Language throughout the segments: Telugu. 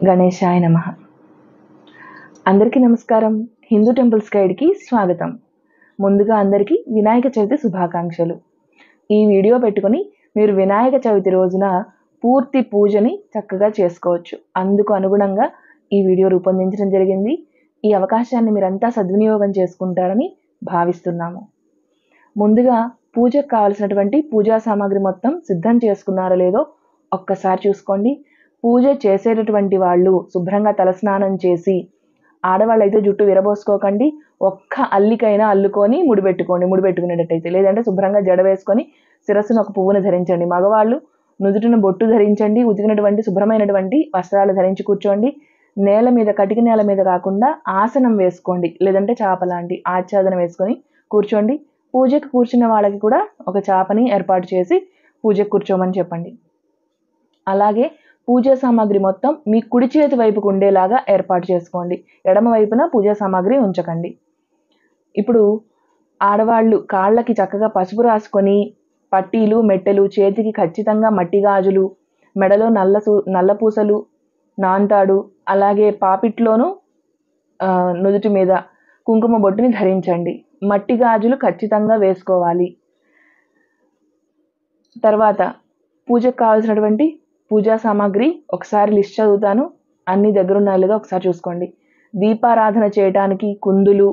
గణేశాయ నమః. అందరికీ నమస్కారం. హిందూ టెంపుల్స్ గైడ్కి స్వాగతం. ముందుగా అందరికీ వినాయక చవితి శుభాకాంక్షలు. ఈ వీడియో పెట్టుకొని మీరు వినాయక చవితి రోజున పూర్తి పూజని చక్కగా చేసుకోవచ్చు. అందుకు అనుగుణంగా ఈ వీడియో రూపొందించడం జరిగింది. ఈ అవకాశాన్ని మీరంతా సద్వినియోగం చేసుకుంటారని భావిస్తున్నాము. ముందుగా పూజకు కావలసినటువంటి పూజా సామాగ్రి మొత్తం సిద్ధం చేసుకున్నారో లేదో ఒక్కసారి చూసుకోండి. పూజ చేసేటటువంటి వాళ్ళు శుభ్రంగా తలస్నానం చేసి, ఆడవాళ్ళైతే జుట్టు విరబోసుకోకండి, ఒక్క అల్లికైనా అల్లుకొని ముడిపెట్టుకునేటట్టయితే, లేదంటే శుభ్రంగా జడ వేసుకొని శిరస్సును ఒక పువ్వును ధరించండి. మగవాళ్ళు నుదుటిన బొట్టు ధరించండి, ఉతికినటువంటి శుభ్రమైనటువంటి వస్త్రాలు ధరించి కూర్చోండి. నేల మీద, కటిక నేల మీద కాకుండా ఆసనం వేసుకోండి, లేదంటే చాప లాంటి ఆచ్ఛాదనం వేసుకొని కూర్చోండి. పూజకు కూర్చున్న వాళ్ళకి కూడా ఒక చాపని ఏర్పాటు చేసి పూజకు కూర్చోమని చెప్పండి. అలాగే పూజా సామాగ్రి మొత్తం మీ కుడి చేతి వైపుకు ఉండేలాగా ఏర్పాటు చేసుకోండి. ఎడమ వైపున పూజా సామాగ్రి ఉంచకండి. ఇప్పుడు ఆడవాళ్ళు కాళ్ళకి చక్కగా పసుపు రాసుకొని, పట్టీలు, మెట్టెలు, చేతికి ఖచ్చితంగా మట్టి గాజులు, మెడలో నల్ల పూసలు, నాంతాడు, అలాగే పాపిట్లోనూ నుదుటి మీద కుంకుమ బొట్టుని ధరించండి. మట్టి గాజులు ఖచ్చితంగా వేసుకోవాలి. తర్వాత పూజకు కావాల్సినటువంటి పూజా సామాగ్రి ఒకసారి లిస్ట్ చదువుతాను, అన్ని దగ్గరున్నాయో లేదో ఒకసారి చూసుకోండి. దీపారాధన చేయడానికి కుందులు,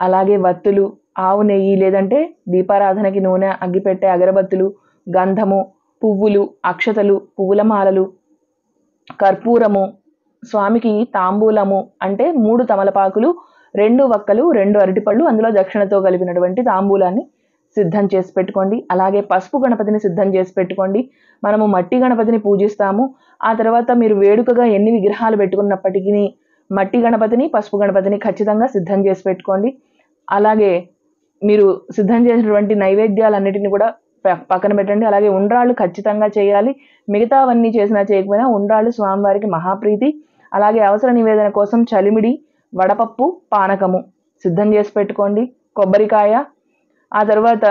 అలాగే వత్తులు, ఆవు నెయ్యి లేదంటే దీపారాధనకి నూనె, అగ్గిపెట్టె, అగరబత్తులు, గంధము, పువ్వులు, అక్షతలు, పువ్వుల మాలలు, కర్పూరము, స్వామికి తాంబూలము అంటే 3 తమలపాకులు, 2 వక్కలు, 2 అరటిపళ్ళు, అందులో దక్షిణతో కలిపినటువంటి తాంబూలాన్ని సిద్ధం చేసి పెట్టుకోండి. అలాగే పసుపు గణపతిని సిద్ధం చేసి పెట్టుకోండి. మనము మట్టి గణపతిని పూజిస్తాము. ఆ తర్వాత మీరు వేడుకగా ఎన్ని విగ్రహాలు పెట్టుకున్నప్పటికీ మట్టి గణపతిని, పసుపు గణపతిని ఖచ్చితంగా సిద్ధం చేసి పెట్టుకోండి. అలాగే మీరు సిద్ధం చేసినటువంటి నైవేద్యాలన్నిటిని కూడా పక్కన పెట్టండి. అలాగే ఉండ్రాళ్ళు ఖచ్చితంగా చేయాలి. మిగతావన్నీ చేసినా చేయకపోయినా ఉండ్రాళ్ళు స్వామివారికి మహాప్రీతి. అలాగే అవసర నివేదన కోసం చలిమిడి, వడపప్పు, పానకము సిద్ధం చేసి పెట్టుకోండి. కొబ్బరికాయ, ఆ తర్వాత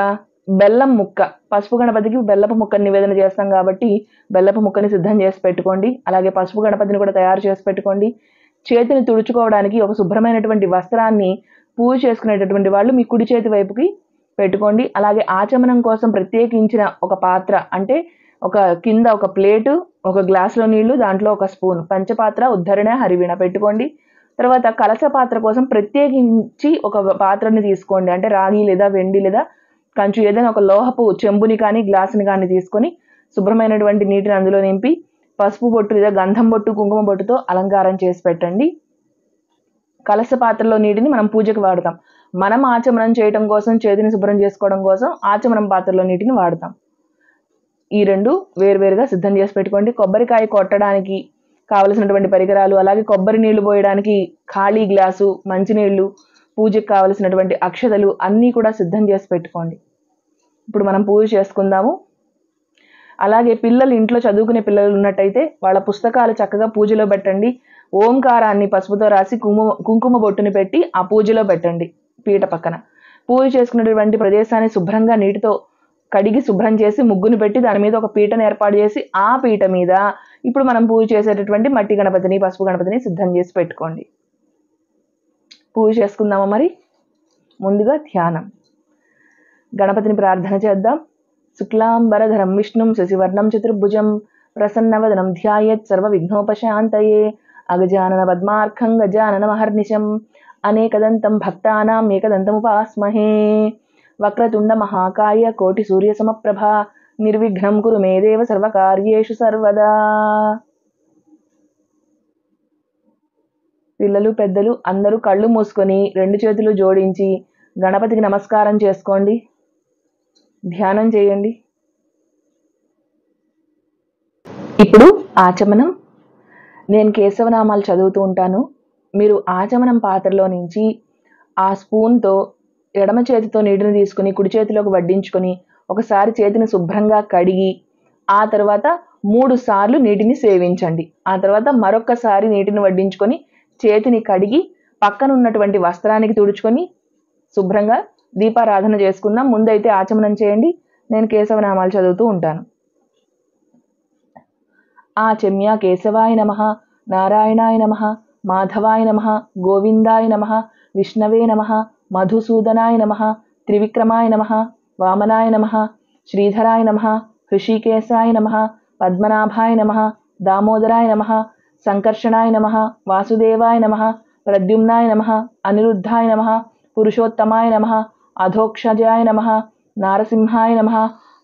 బెల్లం ముక్క, పసుపు గణపతికి బెల్లపు ముక్కని నివేదన చేస్తాం కాబట్టి బెల్లపు ముక్కని సిద్ధం చేసి పెట్టుకోండి. అలాగే పసుపు గణపతిని కూడా తయారు చేసి పెట్టుకోండి. చేతిని తుడుచుకోవడానికి ఒక శుభ్రమైనటువంటి వస్త్రాన్ని పూజ చేసుకునేటటువంటి వాళ్ళు మీ కుడి చేతి వైపుకి పెట్టుకోండి. అలాగే ఆచమనం కోసం ప్రత్యేకించిన ఒక పాత్ర, అంటే ఒక కింద ఒక ప్లేటు, ఒక గ్లాసులో నీళ్లు, దాంట్లో ఒక స్పూన్, పంచపాత్ర, ఉద్ధరణ, హరివీణ పెట్టుకోండి. తర్వాత కలశ పాత్ర కోసం ప్రత్యేకించి ఒక పాత్రని తీసుకోండి. అంటే రాగి లేదా వెండి లేదా కంచు ఏదైనా ఒక లోహపు చెంబుని కానీ గ్లాసుని కానీ తీసుకొని శుభ్రమైనటువంటి నీటిని అందులో నింపి పసుపు బొట్టు లేదా గంధం బొట్టు, కుంకుమ బొట్టుతో అలంకారం చేసి పెట్టండి. కలశ పాత్రలో నీటిని మనం పూజకు వాడతాం. మనం ఆచమనం చేయడం కోసం, చేతిని శుభ్రం చేసుకోవడం కోసం ఆచమనం పాత్రలో నీటిని వాడతాం. ఈ రెండు వేరువేరుగా సిద్ధం చేసి పెట్టుకోండి. కొబ్బరికాయ కొట్టడానికి కావలసినటువంటి పరికరాలు, అలాగే కొబ్బరి నీళ్లు పోయడానికి ఖాళీ గ్లాసు, మంచినీళ్లు, పూజకు కావలసినటువంటి అక్షతలు అన్నీ కూడా సిద్ధం చేసి పెట్టుకోండి. ఇప్పుడు మనం పూజ చేసుకుందాము. అలాగే పిల్లలు ఇంట్లో చదువుకునే పిల్లలు ఉన్నట్టయితే వాళ్ళ పుస్తకాలు చక్కగా పూజలో పెట్టండి. ఓంకారాన్ని పసుపుతో రాసి కుంకుమ బొట్టుని పెట్టి ఆ పూజలో పెట్టండి. పీట పక్కన పూజ చేసుకున్నటువంటి ప్రదేశాన్ని శుభ్రంగా నీటితో కడిగి శుభ్రం చేసి ముగ్గుని పెట్టి దాని మీద ఒక పీటను ఏర్పాటు చేసి ఆ పీట మీద ఇప్పుడు మనం పూజ చేసేటటువంటి మట్టి గణపతిని, పసుపు గణపతిని సిద్ధం చేసి పెట్టుకోండి. పూజ చేసుకుందామా మరి? ముందుగా ధ్యానం. గణపతిని ప్రార్థన చేద్దాం. శుక్లాంబరధరం విష్ణుం శశివర్ణం చతుర్భుజం ప్రసన్నవదనం ధ్యాయేత్ సర్వ విఘ్నోపశాంతయే అగజానన పద్మార్కం గజానన మహర్నిశం అనేకదంతం భక్తానాం ఏకదంతముపాస్మహే వక్రతుండ మహాకాయ కోటి సూర్య సమప్రభ నిర్విఘ్నం కురు మే దేవ సర్వకార్యేషు సర్వదా. పిల్లలు, పెద్దలు అందరూ కళ్ళు మూసుకొని 2 చేతులు జోడించి గణపతికి నమస్కారం చేసుకోండి. ధ్యానం చేయండి. ఇప్పుడు ఆచమనం. నేను కేశవనామాలు చదువుతూ ఉంటాను. మీరు ఆచమనం పాత్రలో నుంచి ఆ స్పూన్తో ఎడమ చేతితో నీటిని తీసుకుని కుడి చేతిలోకి వడ్డించుకొని ఒకసారి చేతిని శుభ్రంగా కడిగి ఆ తర్వాత 3 సార్లు నీటిని సేవించండి. ఆ తర్వాత మరొకసారి నీటిని వడ్డించుకొని చేతిని కడిగి పక్కన ఉన్నటువంటి వస్త్రానికి తుడుచుకొని శుభ్రంగా దీపారాధన చేసుకుందాం. ముందైతే ఆచమనం చేయండి. నేను కేశవనామాలు చదువుతూ ఉంటాను. ఆచమ్య కేశవాయ నమః నారాయణాయ నమః, మాధవాయ నమః, గోవిందాయ నమః, విష్ణవే నమః, మధుసూదనాయ నమః, త్రివిక్రమాయ నమః, వామనాయ నమః, శ్రీధరాయ నమః, హృషికేశాయ నమః, పద్మనాభాయ నమః, దామోదరాయ నమః, సంకర్షణాయ నమః, వాసుదేవాయ నమః, ప్రద్యుమ్నాయ నమః, అనిరుద్ధాయ నమః, పురుషోత్తమాయ నమః, అధోక్షజాయ నమః, నారసింహాయ నమః,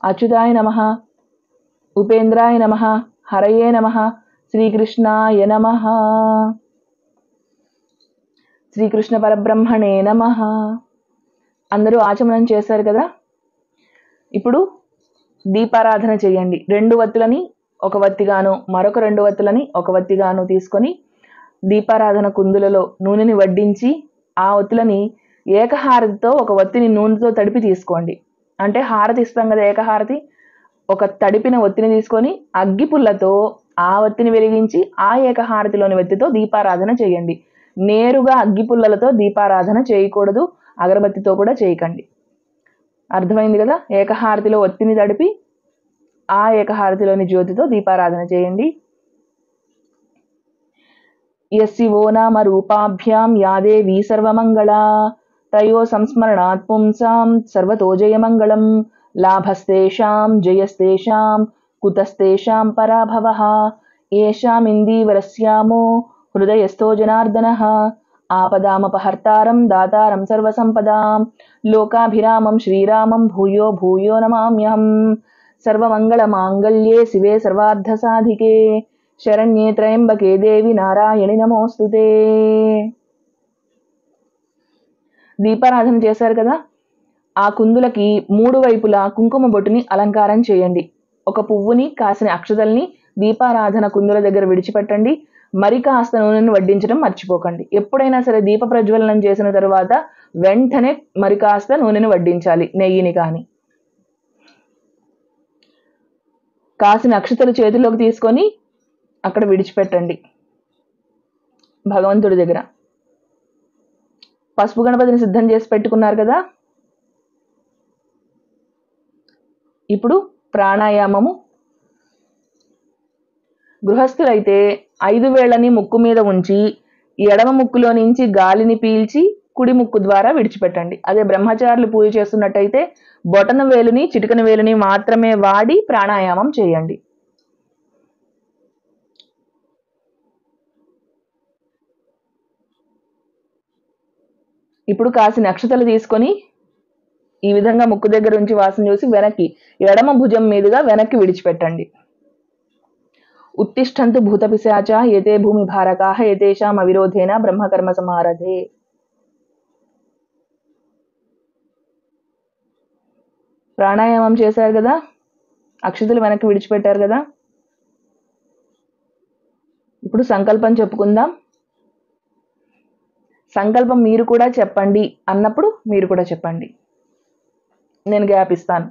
అచ్యుతాయ నమః, ఉపేంద్రాయ నమః, హరయే నమః, శ్రీకృష్ణాయ నమః. శ్రీకృష్ణ పరబ్రహ్మణే నమః. అందరూ ఆచమనం చేశారు కదా. ఇప్పుడు దీపారాధన చేయండి. 2 వత్తులని ఒక వత్తిగాను, మరొక 2 వత్తులని ఒక వత్తిగాను తీసుకొని దీపారాధన కుందులలో నూనెని వడ్డించి ఆ ఒత్తులని ఏకహారతితో ఒక వత్తిని నూనెతో తడిపి తీసుకోండి. అంటే హారతి ఇస్తాం కదా, ఏకహారతి. ఒక తడిపిన ఒత్తిని తీసుకొని అగ్గిపుల్లతో ఆ ఒత్తిని వెలిగించి ఆ ఏకహారతిలోని ఒత్తితో దీపారాధన చేయండి. నేరుగా అగ్గిపుల్లలతో దీపారాధన చేయకూడదు, అగరబత్తితో కూడా చేయకండి. అర్థమైంది కదా. ఏకహారతిలో ఒత్తిని తడిపి ఆ ఏకహారతిలోని జ్యోతితో దీపారాధన చేయండి. యస్యో నామ రూపాభ్యాం యా దేవీ సర్వమంగళా తయో సంస్మరణాత్ పుంసాం సర్వతో జయమంగళం. లాభస్తేషాం జయస్తేషాం కుతస్తేషాం పరాభవః. ఏషాం ఇందీవరస్యామో హృదయస్థో జనార్దనః. ఆపదామపహర్తారం దాతారం సర్వసంపదాం లోకాభిరామం శ్రీరామం భూయో భూయో నమామ్యహం. సర్వమంగళమాంగళ్యే శివే సర్వార్థసాధికే శరణ్యే త్రయంబకే దేవి నారాయణి నమోస్తుతే. దీపారాధన చేశారు కదా. ఆ కుందులకి 3 వైపులా కుంకుమ బొట్టుని అలంకారం చేయండి. ఒక పువ్వుని, కాసిన అక్షతల్ని దీపారాధన కుందుల దగ్గర విడిచిపెట్టండి. మరి కాస్త నూనెను వడ్డించడం మర్చిపోకండి. ఎప్పుడైనా సరే దీప ప్రజ్వలనం చేసిన తర్వాత వెంటనే మరి కాస్త నూనెను వడ్డించాలి, నెయ్యిని కానీ. కాసిన అక్షతలు చేతిలోకి తీసుకొని అక్కడ విడిచిపెట్టండి భగవంతుడి దగ్గర. పసుపు గణపతిని సిద్ధం చేసి పెట్టుకున్నారు కదా. ఇప్పుడు ప్రాణాయామము. గృహస్థులైతే 5 వేళ్ళని ముక్కు మీద ఉంచి ఎడమ ముక్కులో నుంచి గాలిని పీల్చి కుడి ముక్కు ద్వారా విడిచిపెట్టండి. అదే బ్రహ్మచారులు పూజ చేస్తున్నట్టయితే బొటన వేలుని, చిటికన వేలుని మాత్రమే వాడి ప్రాణాయామం చేయండి. ఇప్పుడు కాసిన అక్షతలు తీసుకొని ఈ విధంగా ముక్కు దగ్గర ఉంచి వాసన చూసి వెనక్కి, ఎడమ భుజం మీదుగా వెనక్కి విడిచిపెట్టండి. ఉత్తిష్టంతు భూత పిశాచ ఏతే భూమి భారకాః ఏతేషాం అవిరోధేన బ్రహ్మకర్మ సమారధే. ప్రాణాయామం చేశారు కదా, అక్షతలు వెనక్కి విడిచిపెట్టారు కదా. ఇప్పుడు సంకల్పం చెప్పుకుందాం. సంకల్పం మీరు కూడా చెప్పండి అన్నప్పుడు మీరు కూడా చెప్పండి, నేను గ్యాప్ ఇస్తాను.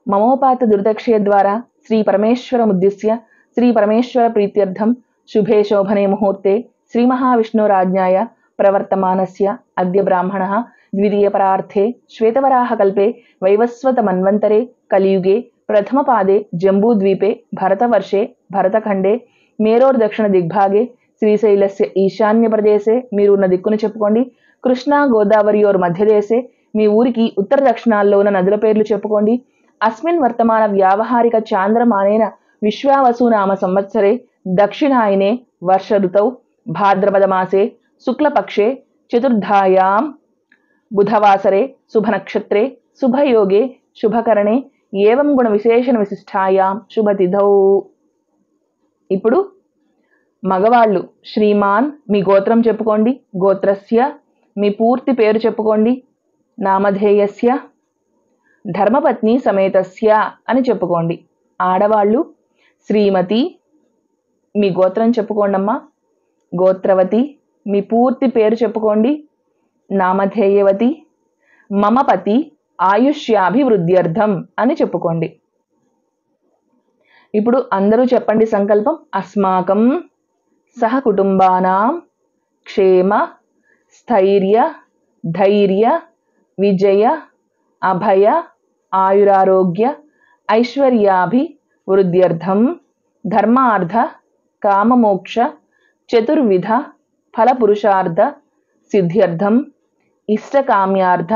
మమోపాత దుర్దక్షయ ద్వారా శ్రీ పరమేశ్వరముద్దిశ్య శ్రీ పరమేశ్వర ప్రీత్యర్థం శుభే శోభనే ముహూర్తే శ్రీ మహావిష్ణురాజ్ఞాయ ప్రవర్తమానస్య అద్య బ్రాహ్మణః ద్వితీయ పరార్థే శ్వేతవరాహ కల్పే వైవస్వత మన్వంతరే కలియుగే ప్రథమ పాదే జంబూద్వీపే భరతవర్షే భరతఖండే మేరోర్దక్షిణ దిగ్భాగే శ్రీశైలస్య ఈశాన్య ప్రదేశే, మీరు ఉన్న దిక్కును చెప్పుకోండి. కృష్ణా గోదావరియోర్ మధ్యదేశే, మీ ఊరికి ఉత్తర దక్షిణాల్లో ఉన్న నదుల పేర్లు చెప్పుకోండి. అస్మిన్ వర్తమాన వ్యావహారిక చాంద్రమానేన విశ్వావసునామ సంవత్సరే దక్షిణాయనే వర్ష ఋతౌ భాద్రపద మాసే శుక్లపక్షే చతుర్థాయాం బుధవాసరే శుభనక్షత్రే శుభయోగే శుభకరణే ఏవం గుణ విశేషణ విశిష్టాయాం శుభతిథౌ. ఇప్పుడు మగవాళ్ళు శ్రీమాన్ మీ గోత్రం చెప్పుకోండి. గోత్రస్య మీ పూర్తి పేరు చెప్పుకోండి. నామధేయస్య ధర్మపత్ని సమేతస్య అని చెప్పుకోండి. ఆడవాళ్ళు శ్రీమతి మీ గోత్రం చెప్పుకోండమ్మా. గోత్రవతి మీ పూర్తి పేరు చెప్పుకోండి. నామధేయవతి మమ పతి ఆయుష్యాభివృద్ధ్యర్థం అని చెప్పుకోండి. ఇప్పుడు అందరూ చెప్పండి సంకల్పం. అస్మాకం సహ కుటుంబానాం క్షేమ స్థైర్య ధైర్య విజయ అభయ ఆయురారోగ్య ఐశ్వర్యాభివృద్ధ్యర్థం ధర్మార్థ కామమోక్ష చతుర్విధ ఫలపురుషార్థ సిద్ధ్యర్థం ఇష్టకామ్యార్థ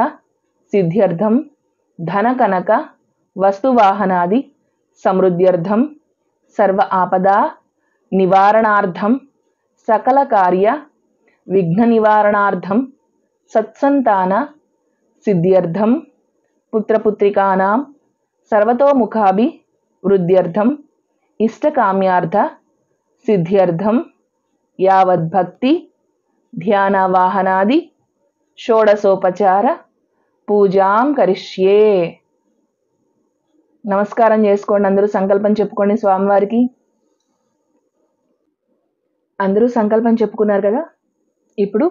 సిద్ధ్యర్థం ధనకనక వస్తువాహనాది సమృద్ధ్యర్థం సర్వ ఆపదా నివారణార్థం సకల కార్య విఘ్న నివారణార్థం సత్సంతాన సిద్ధ్యర్థం పుత్రపుత్రికానాం సర్వతోముఖాభి వృద్ధ్యర్థం ఇష్టకామ్యార్థ సిద్ధ్యర్థం యావద్భక్తి ధ్యాన వాహనాది షోడశోపచార పూజాం కరిష్యే. నమస్కారం చేసుకోండి. అందరూ సంకల్పం చెప్పుకోండి స్వామివారికి. అందరూ సంకల్పం చెప్పుకున్నారు కదా. ఇప్పుడు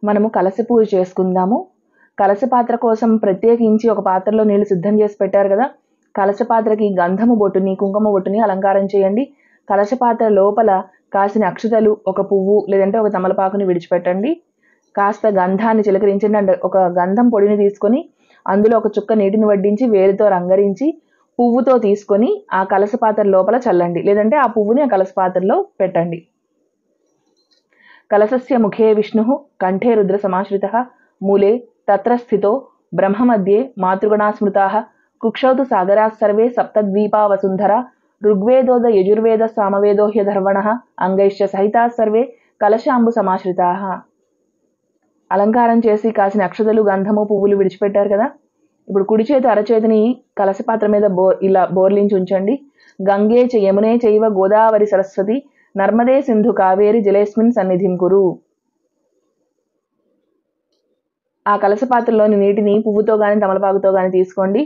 మనము కలశ పూజ చేసుకుందాము. కలశ పాత్ర కోసం ప్రత్యేకించి ఒక పాత్రలో నీళ్లు సిద్ధం చేసి పెట్టారు కదా. కలశ పాత్రకి గంధము బొట్టుని కుంకుమ బొట్టుని అలంకారం చేయండి. కలశ పాత్ర లోపల కాసిన అక్షతలు, ఒక పువ్వు లేదంటే ఒక తమలపాకుని విడిచిపెట్టండి. కాస్త గంధాన్ని చిలకరించండి. అంటే ఒక గంధం పొడిని తీసుకొని అందులో ఒక చుక్క నీటిని వడ్డించి వేలుతో రంగరించి పువ్వుతో తీసుకొని ఆ కలశ పాత్ర లోపల చల్లండి. లేదంటే ఆ పువ్వుని ఆ కలశ పాత్రలో పెట్టండి. కలశస్య ముఖే విష్ణు కంఠే రుద్ర సమాశ్రిత మూలే తత్ర స్థితో బ్రహ్మ మధ్యే మాతృగణా స్మృతా కుక్షౌతు సాగరా సర్వే సప్తద్వీపా వసుంధర ఋగ్వేదోద యజుర్వేద సామవేదో హ్యధర్వణ అంగైశ్చ సహితా సర్వే కలశాంబు సమాశ్రితా. అలంకారం చేసి కాసిన అక్షతలు, గంధము, పువ్వులు విడిచిపెట్టారు కదా. ఇప్పుడు కుడి చేతి అరచేతిని కలశ పాత్ర మీద ఇలా బోర్లించి ఉంచండి. గంగే చ యమునే చైవ గోదావరి సరస్వతి నర్మదే సింధు కావేరి జలేస్మిన్ సన్నిధిం కురు. ఆ కలశ పాత్రలోని నీటిని పువ్వుతో కానీ తమలపాకుతో కానీ తీసుకోండి.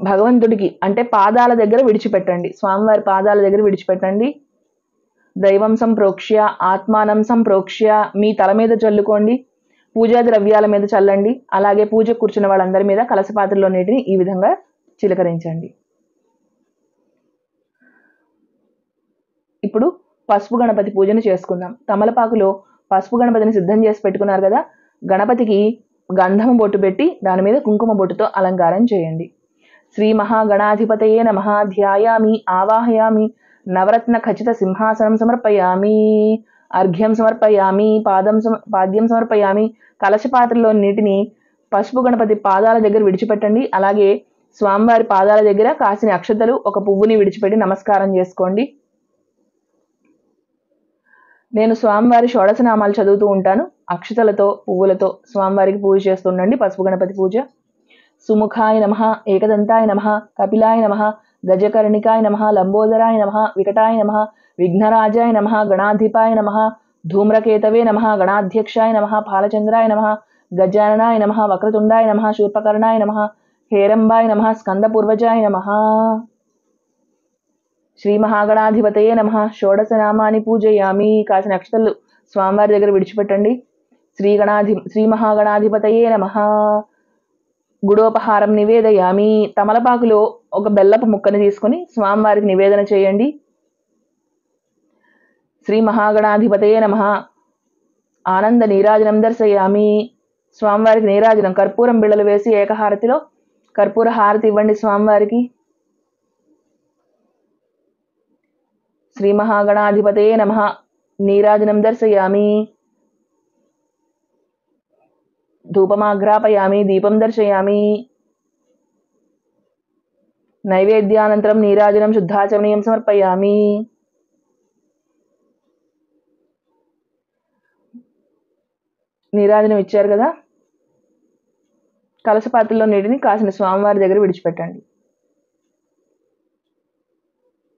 భగవంతుడికి అంటే పాదాల దగ్గర విడిచిపెట్టండి. స్వామివారి పాదాల దగ్గర విడిచిపెట్టండి. దైవం సంప్రోక్ష్య ఆత్మానం సంప్రోక్ష్య మీ తల మీద చల్లుకోండి. పూజా ద్రవ్యాల మీద చల్లండి. అలాగే పూజ కూర్చున్న వాళ్ళందరి మీద కలశ పాత్రలో నీటిని ఈ విధంగా చిలకరించండి. ఇప్పుడు పసుపు గణపతి పూజను చేసుకుందాం. తమలపాకులో పసుపు గణపతిని సిద్ధం చేసి పెట్టుకున్నారు కదా. గణపతికి గంధము బొట్టు పెట్టి దాని మీద కుంకుమ బొట్టుతో అలంకారం చేయండి. శ్రీ మహాగణాధిపతయే నమః ధ్యాయామి ఆవాహయామి నవరత్న ఖచ్చిత సింహాసనం సమర్పయామి అర్ఘ్యం సమర్పయామి పాద్యం సమర్పయామి. కలశ పాత్రలో నీటిని పసుపు గణపతి పాదాల దగ్గర విడిచిపెట్టండి. అలాగే స్వామివారి పాదాల దగ్గర కాసిన అక్షతలు, ఒక పువ్వుని విడిచిపెట్టి నమస్కారం చేసుకోండి. నేను స్వామివారి షోడశనామాలు చదువుతూ ఉంటాను. అక్షతలతో పువ్వులతో స్వామివారికి పూజ చేస్తుండండి. పసుపు గణపతి పూజ. సుముఖాయ నమః, ఏకదంతాయ నమః, కపిలాయ నమః, గజకర్ణికాయ నమః, లంబోదరాయ నమః, వికటాయ నమః, విఘ్నరాజాయ నమః, గణాధిపాయ నమః, ధూమ్రకేతవే నమః, గణాధ్యక్షాయ నమః, పాలచంద్రాయ నమః, గజాననాయ నమః, వక్రతుండాయ నమః, శూర్పకర్ణాయ నమః, హేరంబాయ నమః, స్కందపూర్వజాయ నమః. శ్రీ మహాగణాధిపతయే నమః. షోడశనామాని పూజయామి. కాసిన అక్షతలు స్వామివారి దగ్గర విడిచిపెట్టండి. శ్రీ మహాగణాధిపతయే నమః. గుడోపహారం నివేదయామి. తమలపాకులో ఒక బెల్లపు ముక్కని తీసుకొని స్వామివారికి నివేదన చేయండి. శ్రీ మహాగణాధిపతయే నమః. ఆనంద నీరాజనం దర్శయామి. స్వామివారికి నీరాజనం కర్పూరం బిళ్ళలు వేసి ఏకహారతిలో కర్పూర హారతి ఇవ్వండి స్వామివారికి. శ్రీ మహాగణాధిపతయే నమః. నీరాజనం దర్శయామి. ధూపమాఘ్రాపయామి. దీపం దర్శయామి. నైవేద్యానంతరం నీరాజనం శుద్ధాచమనీయం సమర్పయామి. నీరాజనం ఇచ్చారు కదా. కలశ పాత్రలో నీటిని కాసిన స్వామివారి దగ్గర విడిచిపెట్టండి.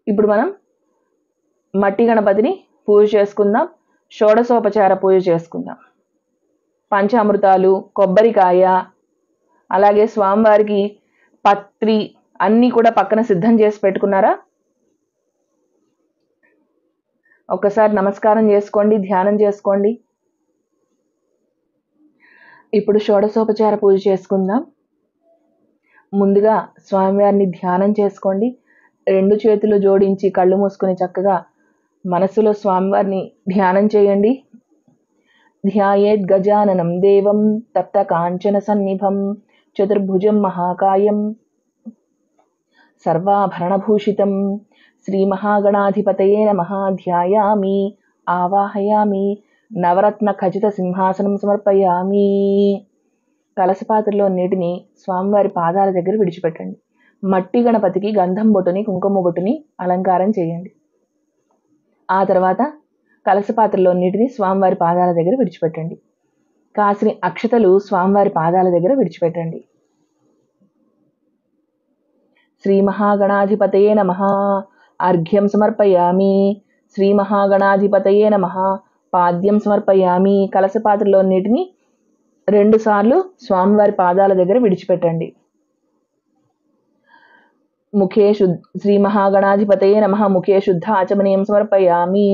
ఇప్పుడు మనం మట్టి గణపతిని పూజ చేసుకుందాం. షోడశోపచార పూజ చేసుకుందాం. పంచామృతాలు, కొబ్బరికాయ, అలాగే స్వామివారికి పత్రి అన్నీ కూడా పక్కన సిద్ధం చేసి పెట్టుకున్నారా? ఒక్కసారి నమస్కారం చేసుకోండి, ధ్యానం చేసుకోండి. ఇప్పుడు షోడశోపచార పూజ చేసుకుందాం. ముందుగా స్వామివారిని ధ్యానం చేసుకోండి. రెండు చేతులు జోడించి కళ్ళు మూసుకొని చక్కగా మనసులో స్వామివారిని ధ్యానం చేయండి. ధ్యాయేద్ గజాననం దేవం తప్త కాంచన సన్నిభం చతుర్భుజం మహాకాయం సర్వాభరణభూషితం శ్రీ మహాగణాధిపతయే నమః ధ్యాయామి ఆవాహయామి. నవరత్న ఖచిత సింహాసనం సమర్పయామి. కలశపాత్రలో నీటిని స్వామివారి పాదాల దగ్గర విడిచిపెట్టండి. మట్టి గణపతికి గంధం బొట్టుని కుంకుమ బొట్టుని అలంకారం చేయండి. ఆ తర్వాత కలశపాత్రలో నీటిని స్వామివారి పాదాల దగ్గర విడిచిపెట్టండి. కాసిని అక్షతలు స్వామివారి పాదాల దగ్గర విడిచిపెట్టండి. శ్రీ మహాగణాధిపతయే నమః. అర్ఘ్యం సమర్పయామి. శ్రీ మహాగణాధిపతయే నమః. పాద్యం సమర్పయామి. కలశపాత్రలో నీటిని 2 సార్లు స్వామివారి పాదాల దగ్గర విడిచిపెట్టండి. ముఖే శ్రీ మహాగణాధిపతయే నమః. ముఖే శుద్ధ ఆచమనీయం సమర్పయామి.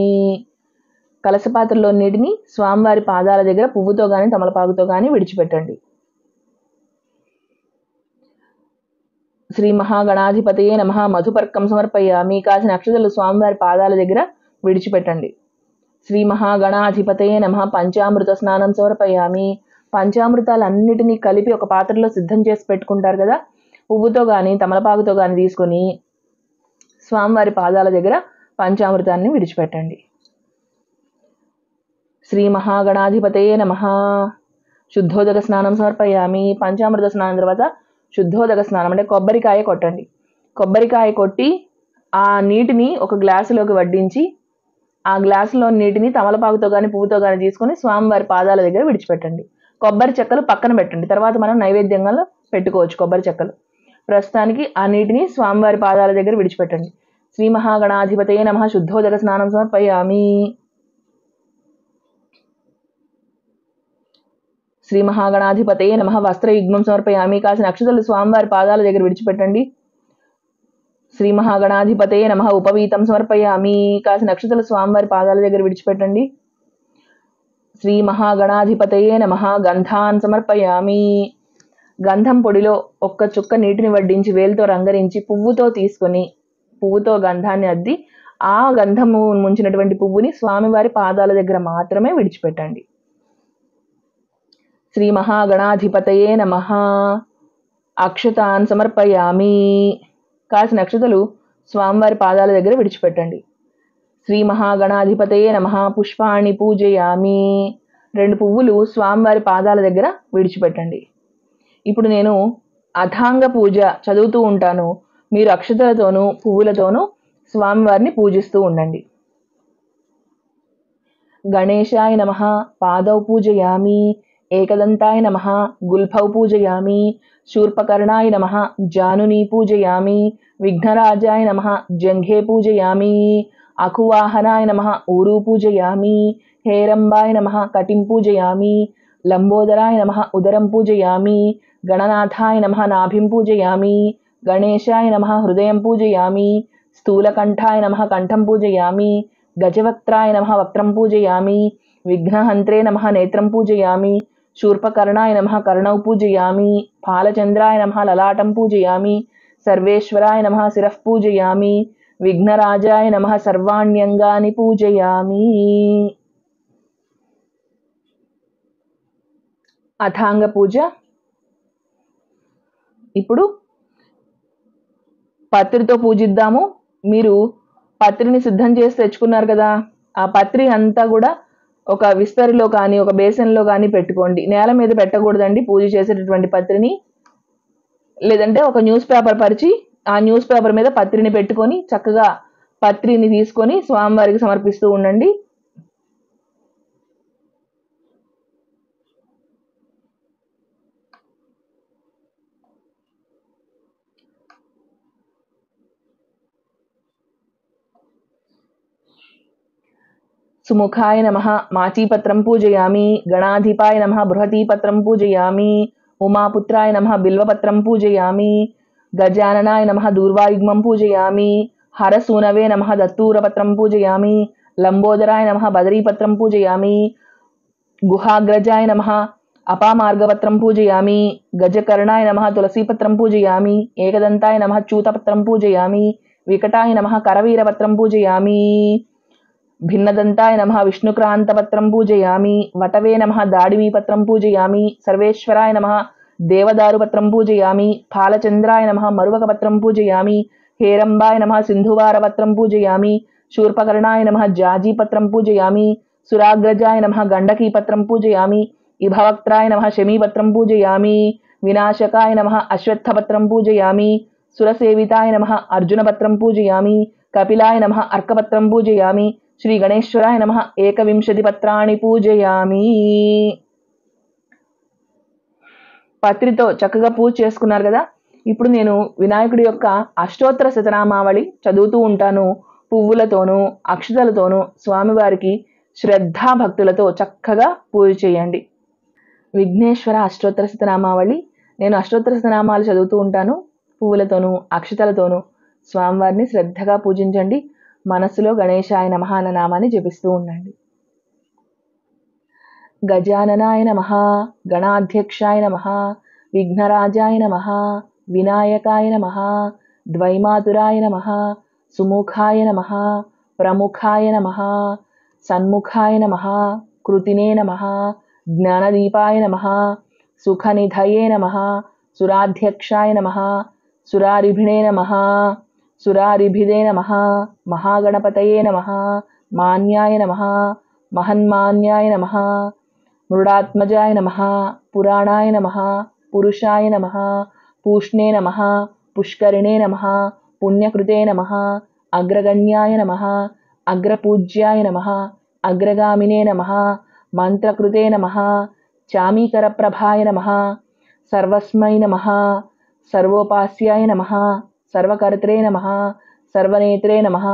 కలశపాత్రలో నీటిని స్వామివారి పాదాల దగ్గర పువ్వుతో కానీ తమలపాకుతో కానీ విడిచిపెట్టండి. శ్రీ మహాగణాధిపతయే నమః. మధుపర్కం సమర్పయామి. కాసిన అక్షతలు స్వామివారి పాదాల దగ్గర విడిచిపెట్టండి. శ్రీ మహాగణాధిపతయే నమః. పంచామృత స్నానం సమర్పయామి. పంచామృతాలన్నిటినీ కలిపి ఒక పాత్రలో సిద్ధం చేసి పెట్టుకుంటారు కదా, పువ్వుతో కానీ తమలపాకుతో కానీ తీసుకొని స్వామివారి పాదాల దగ్గర పంచామృతాన్ని విడిచిపెట్టండి. శ్రీ మహాగణాధిపతయే నమః. శుద్ధోదక స్నానం సమర్పయామి. పంచామృత స్నానం తర్వాత శుద్ధోదక స్నానం అంటే కొబ్బరికాయ కొట్టండి. కొబ్బరికాయ కొట్టి ఆ నీటిని ఒక గ్లాసులోకి వడ్డించి ఆ గ్లాసులో నీటిని తమలపాకుతో కానీ పువ్వుతో కానీ తీసుకొని స్వామివారి పాదాల దగ్గర విడిచిపెట్టండి. కొబ్బరి చెక్కలు పక్కన పెట్టండి, తర్వాత మనం నైవేద్యంగా పెట్టుకోవచ్చు కొబ్బరి చెక్కలు. ప్రస్తుతానికి ఆ నీటిని స్వామివారి పాదాల దగ్గర విడిచిపెట్టండి. శ్రీ మహాగణాధిపతయే నమః. శుద్ధోదక స్నానం సమర్పయామి. శ్రీ మహాగణాధిపతయే నమః. వస్త్రయుగ్మం సమర్పయామి. కాసిన అక్షతలు స్వామివారి పాదాల దగ్గర విడిచిపెట్టండి. శ్రీ మహాగణాధిపతయే నమః. ఉపవీతం సమర్పయామి. కాసిన అక్షతలు స్వామివారి పాదాల దగ్గర విడిచిపెట్టండి. శ్రీ మహాగణాధిపతయే నమః. గంధాన్ సమర్పయామి. గంధం పొడిలో ఒక్క చుక్క నీటిని వడ్డించి వేలుతో రంగరించి పువ్వుతో గంధాన్ని అద్ది ఆ గంధము ముంచినటువంటి పువ్వుని స్వామివారి పాదాల దగ్గర మాత్రమే విడిచిపెట్టండి. శ్రీ మహాగణాధిపతయే నమః. అక్షతాన్ సమర్పయామి. కాసిన అక్షతలు స్వామివారి పాదాల దగ్గర విడిచిపెట్టండి. శ్రీ మహాగణాధిపతయే నమః. పుష్పాణి పూజయామి. 2 పువ్వులు స్వామివారి పాదాల దగ్గర విడిచిపెట్టండి. ఇప్పుడు నేను అథాంగ పూజ చదువుతూ ఉంటాను, మీరు అక్షతలతోనూ పువ్వులతోనూ స్వామివారిని పూజిస్తూ ఉండండి. గణేశాయ నమః. పాదౌ పూజయామి. ఏకదంతాయ నమః. గుల్ఫౌ పూజయామి. శూర్పకర్ణాయ నమః. జానుని పూజయామి. విఘ్నరాజాయ నమః. జంఘే పూజయామి. అకువాహనాయ నమః. ఊరు పూజయామి. హేరంబాయ నమః. కటిం పూజయామి. లంబోదరాయ నమః. ఉదరం పూజయామి. గణనాథాయ నమః. నాభిం పూజయామి. గణేశాయ నమః. హృదయం పూజయామి. స్థూలకంఠాయ నమః. కంఠం పూజయామి. గజవక్త్రాయ నమః. వక్త్రం పూజయామి. విఘ్నహంత్రే నమః. నేత్రం పూజయామి. శూర్పకర్ణాయ నమః. కర్ణౌ పూజయామి. ఫాలచంద్రాయ నమః. లలాటం పూజయామి. సర్వేశ్వరాయ నమః. శిరః పూజయామి. విఘ్నరాజాయ నమః. సర్వాణ్యంగాని పూజయామి. అథాంగ పూజ. ఇప్పుడు పత్రితో పూజిద్దాము. మీరు పత్రిని సిద్ధం చేసి తెచ్చుకున్నారు కదా, ఆ పత్రి అంతా కూడా ఒక విస్తరిలో కానీ ఒక బేసన్లో కానీ పెట్టుకోండి. నేల మీద పెట్టకూడదండి పూజ చేసేటటువంటి పత్రిని. లేదంటే ఒక న్యూస్ పేపర్ పరిచి ఆ న్యూస్ పేపర్ మీద పత్రిని పెట్టుకొని చక్కగా పత్రిని తీసుకొని స్వామివారికి సమర్పిస్తూ ఉండండి. సుముఖాయ నమః. మాచీపత్రం పూజయామి. గణాధిపాయ నమః. బృహతీపత్రం పూజయామి. ఉమాపుత్రాయ నమః. బిల్వపత్రం పూజయామి. గజాననాయ నమః. దూర్వాయుగ్మం పూజయామి. హరసూనవే నమః. దత్తూరపత్రం పూజయామి. లంబోదరాయ నమః. బదరీపత్రం పూజయామి. గుహాగ్రజాయ నమః. అపామార్గపత్రం పూజయామి. గజకర్ణాయ నమః. తులసీపత్రం పూజయామి. ఏకదంతాయ నమః. చూతపత్రం పూజయామి. వికటాయ నమః. కరవీరపత్రం పూజయామి. భిన్నదంతాయ నమః. విష్ణుక్రాంతపత్రం పూజయామి. వటవే నమః. దాడిమీపత్రం పూజయామి. సర్వేశ్వరాయ నమః. దేవదారుపత్రం పూజయామి. ఫాలచంద్రాయ నమః. మరువకపత్రం పూజయామి. హేరంబాయ నమః. సింధువారపత్రం పూజయామి. శూర్పకర్ణాయ నమః జాజీపత్రం పూజయామి. సురాగ్రజాయ నమః గండకీపత్రం పూజయామి. ఇభవక్త్రాయ నమః శమీపత్రం పూజయామి. వినాశకాయ నమః అశ్వత్థపత్రం పూజయామి. సురసేవితాయ నమః అర్జునపత్రం పూజయామి. కపిలాయ నమః అర్కపత్రం పూజయామి. శ్రీ గణేశ్వరాయ నమః 21 పత్రాణి పూజయామి. పత్రితో చక్కగా పూజ చేసుకున్నారు కదా. ఇప్పుడు నేను వినాయకుడి యొక్క అష్టోత్తర శతనామావళి చదువుతూ ఉంటాను. పువ్వులతోనూ అక్షతలతోనూ స్వామివారికి శ్రద్ధాభక్తులతో చక్కగా పూజ చేయండి. విఘ్నేశ్వర అష్టోత్తర శతనామావళి. నేను అష్టోత్తర శతనామాలు చదువుతూ ఉంటాను. పువ్వులతోనూ అక్షతలతోనూ స్వామివారిని శ్రద్ధగా పూజించండి. మనసులో గణేశాయ నమః అన్న నామాన్ని జపిస్తూ ఉండండి. గజాననాయ నమః, గణాధ్యక్షాయ నమః, విఘ్నరాజాయ నమః, వినాయకాయ నమః, ద్వైమాతురాయ నమః, సుముఖాయ నమః, ప్రముఖాయ నమః, సన్ముఖాయ నమః, కృతినే నమః, జ్ఞానదీపాయ నమః, సుఖనిధయే నమః, సురాధ్యక్షాయ నమః, సురారిభిణే నమః, సురారిభిదే నమః, మహాగణపతయే నమః, మాన్యాయ నమః, మహన్మాన్యాయ నమః, మృడాత్మజాయ నమః, పురాణాయ నమః, పురుషాయ నమః, పూష్ణే నమః, పుష్కరిణే నమః, పుణ్యకృతే నమః, అగ్రగణ్యాయ నమః, అగ్రపూజ్యాయ నమః, అగ్రగామినే నమః, మంత్రకృతే నమః, చామీకరప్రభాయ నమః, సర్వస్మై నమః, సర్వోపాస్యాయ నమః, సర్వకర్త్రే నమః, సర్వనేత్రే నమః,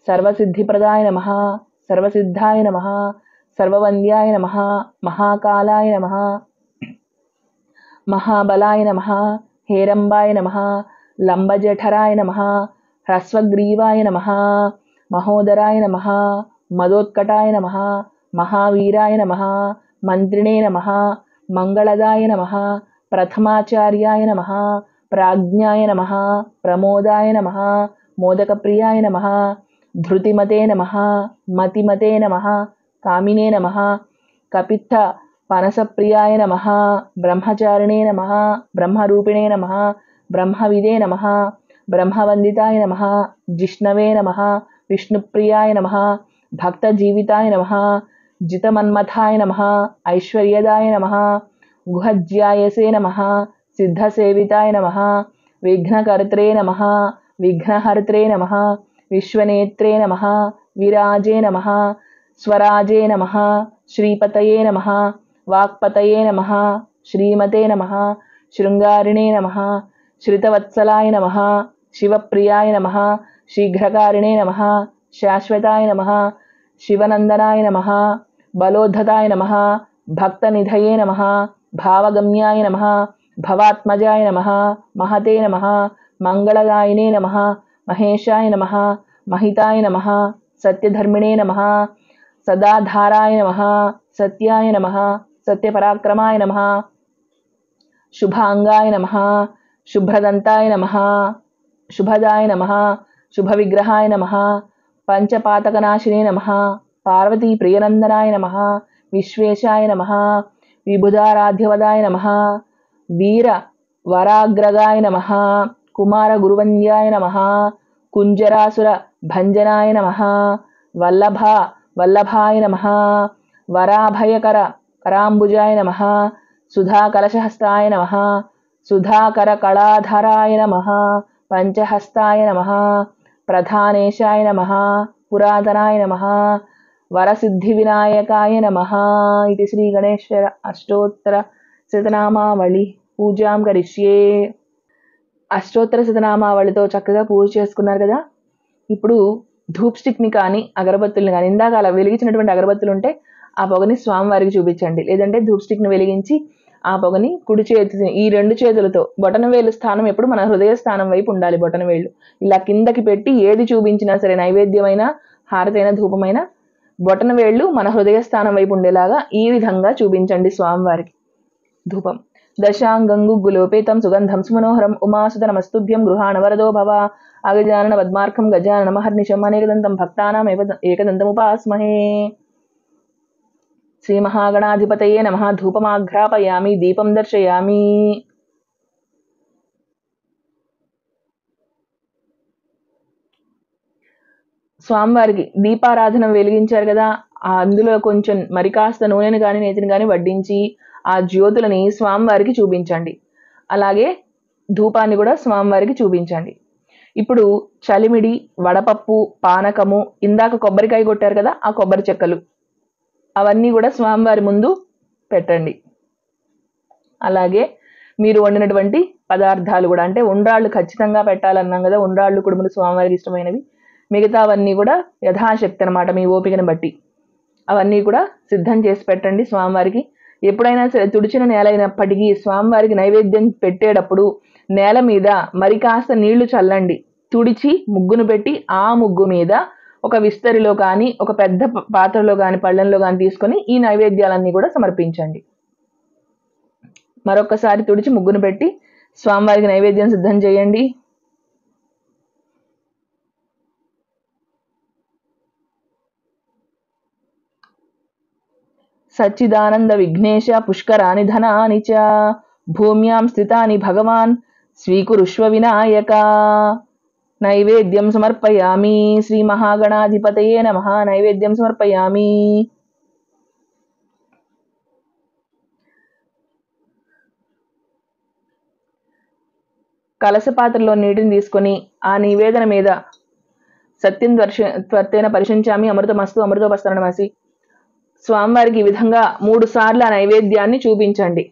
సర్వసిద్ధిప్రదాయ నమః, సర్వసిద్ధాయ నమః, సర్వవంద్యాయ నమః, మహాకాలాయ నమః, మహాబలాయ నమః, హేరంబాయ నమః, లంబజఠరాయ నమః, హ్రస్వగ్రీవాయ నమః, మహోదరాయ నమః, మదోత్కటాయ నమః, మహావీరాయ నమః, మంత్రిణే నమః, మంగళదాయ నమః, ప్రథమాచార్యాయ నమః, ప్రాజ్ఞాయ నమః, ప్రమోదాయ నమః, మోదకప్రియాయ నమః, ధృతిమతే నమః, మతిమతే నమః, కామినే నమః, కపిత్థ పనసప్రియాయ నమః, బ్రహ్మచారిణే నమః, బ్రహ్మరూపిణే నమః, బ్రహ్మవిదే నమః, బ్రహ్మవందితాయ నమః, జిష్ణవే నమః, విష్ణుప్రియాయ నమః, భక్తజీవితాయ నమః, జితమన్మథాయ నమః, ఐశ్వర్యదాయ నమః, గుహజ్యాయసే నమః, సిద్ధసేవితాయ నమః, విఘ్నకర్త్రే నమః, విఘ్నహర్త్రే నమః, విశ్వనేత్రే నమః, విరాజే నమః, స్వరాజే నమః, శ్రీపతయే నమః, వాక్పతయే నమః, శ్రీమతే నమః, శృంగారిణే నమః, శ్రితవత్సలాయ నమః, శివప్రియాయ నమః, శీఘ్రకారిణే నమః, శాశ్వతాయ నమః, శివనందనాయ నమః, బలోద్ధతాయ నమః, భక్తనిధయే నమః, భావగమ్యాయ నమః, భవాత్మజాయ నమః, మహతే నమః, మంగళదాయినే నమః, మహేశాయ నమః, మహితాయ నమః, సత్యధర్మిణే నమః, సదాధారాయ నమః, సత్యాయ నమః, సత్యపరాక్రమాయ నమః, శుభాంగాయ నమః, శుభ్రదంతాయ నమః, శుభదాయ నమః, శుభవిగ్రహాయ నమః, పంచపాతకనాశినే నమః, పార్వతీ ప్రియనందనాయ నమః, విశ్వేశాయ నమః, విబుధారాధ్యవదాయ నమః, వీర వరాగ్రగాయ నమః, కుమార గురువంద్యాయ నమః, కుంజరాసుర భంజనాయ నమః, వల్లభాయ నమః, వరాభయకర కరాంబుజాయ నమః, సుధాకలశహస్తాయ నమః, సుధాకరకళాధరాయ నమః, పంచహస్తాయ నమః, ప్రధానేశాయ నమః, పురాతనాయ నమః, వరసిద్ధివినాయకాయ నమః. ఇది శ్రీ గణేశ్వర అష్టోత్తర శతనామావళి పూజాం కరిష్యే. అష్టోత్తర శతనామావళితో చక్కగా పూజ చేసుకున్నారు కదా. ఇప్పుడు ధూప్ స్టిక్ని కానీ అగరబత్తుల్ని కానీ, ఇందాక అలా వెలిగించినటువంటి అగరబత్తులు ఉంటే ఆ పొగని స్వామివారికి చూపించండి. లేదంటే ధూప్ స్టిక్ని వెలిగించి ఆ పొగని కుడి చేతి, ఈ 2 చేతులతో, బొటనవేలు స్థానం ఎప్పుడు మన హృదయ స్థానం వైపు ఉండాలి. బొటనవేళ్ళు ఇలా కిందకి పెట్టి ఏది చూపించినా సరే, నైవేద్యమైన, హారతైన, ధూపమైన, బొటనవేళ్ళు మన హృదయ స్థానం వైపు ఉండేలాగా ఈ విధంగా చూపించండి స్వామివారికి ధూపం. దశాంగంగుగ్గులోపేతం సుగంధం సుమనోహరం ఉమాసుతనమస్తుభ్యం గృహాణ వరదో భవ. అగజానన పద్మార్కం గజానన మహర్నిశం అనేకదంతం భక్తానాం ఏకదంతముపాస్మహే. శ్రీ మహాగణాధిపతయే నమః. ధూపమాఘ్రాపయామి, దీపం దర్శయామి. స్వామివారికి దీపారాధన వెలిగించారు కదా, అందులో కొంచెం మరి కాస్త నూనెను కానీ నేతిని కానీ వడ్డించి ఆ జ్యోతులని స్వామివారికి చూపించండి. అలాగే ధూపాన్ని కూడా స్వామివారికి చూపించండి. ఇప్పుడు చలిమిడి, వడపప్పు, పానకము, ఇందాక కొబ్బరికాయ కొట్టారు కదా ఆ కొబ్బరి చెక్కలు, అవన్నీ కూడా స్వామివారి ముందు పెట్టండి. అలాగే మీరు వండినటువంటి పదార్థాలు కూడా, అంటే ఉండ్రాళ్ళు ఖచ్చితంగా పెట్టాలన్నాం కదా, ఉండ్రాళ్ళు కుడుములు స్వామివారికి ఇష్టమైనవి. మిగతావన్నీ కూడా యథాశక్తి అనమాట, మీ ఓపికను బట్టి అవన్నీ కూడా సిద్ధం చేసి పెట్టండి స్వామివారికి. ఎప్పుడైనా సరే తుడిచిన నేల అయినప్పటికీ స్వామివారికి నైవేద్యం పెట్టేటప్పుడు నేల మీద మరి కాస్త నీళ్లు చల్లండి. తుడిచి ముగ్గును పెట్టి ఆ ముగ్గు మీద ఒక విస్తరిలో కానీ ఒక పెద్ద పాత్రలో కానీ పళ్ళెంలో కానీ తీసుకొని ఈ నైవేద్యాలన్నీ కూడా సమర్పించండి. మరొకసారి తుడిచి ముగ్గును పెట్టి స్వామివారికి నైవేద్యం సిద్ధం చేయండి. సచ్చిదానంద విఘ్నేశ పుష్కరాని ధనాని చ భూమ్యాం స్థితాని భగవాన్ స్వీకురుష్వ వినాయక. నైవేద్యం సమర్పయామి. శ్రీ మహాగణాధిపతయే నమః. నైవేద్యం సమర్పయామి. కలశ పాత్రలో నీటిని తీసుకొని ఆ నివేదన మీద సత్యం త్వర్తేన పరిశించామి అమృతమస్తు అమృతోపస్తరణమసి స్వామివారికి ఈ విధంగా 3 సార్లు ఆ నైవేద్యాన్ని చూపించండి.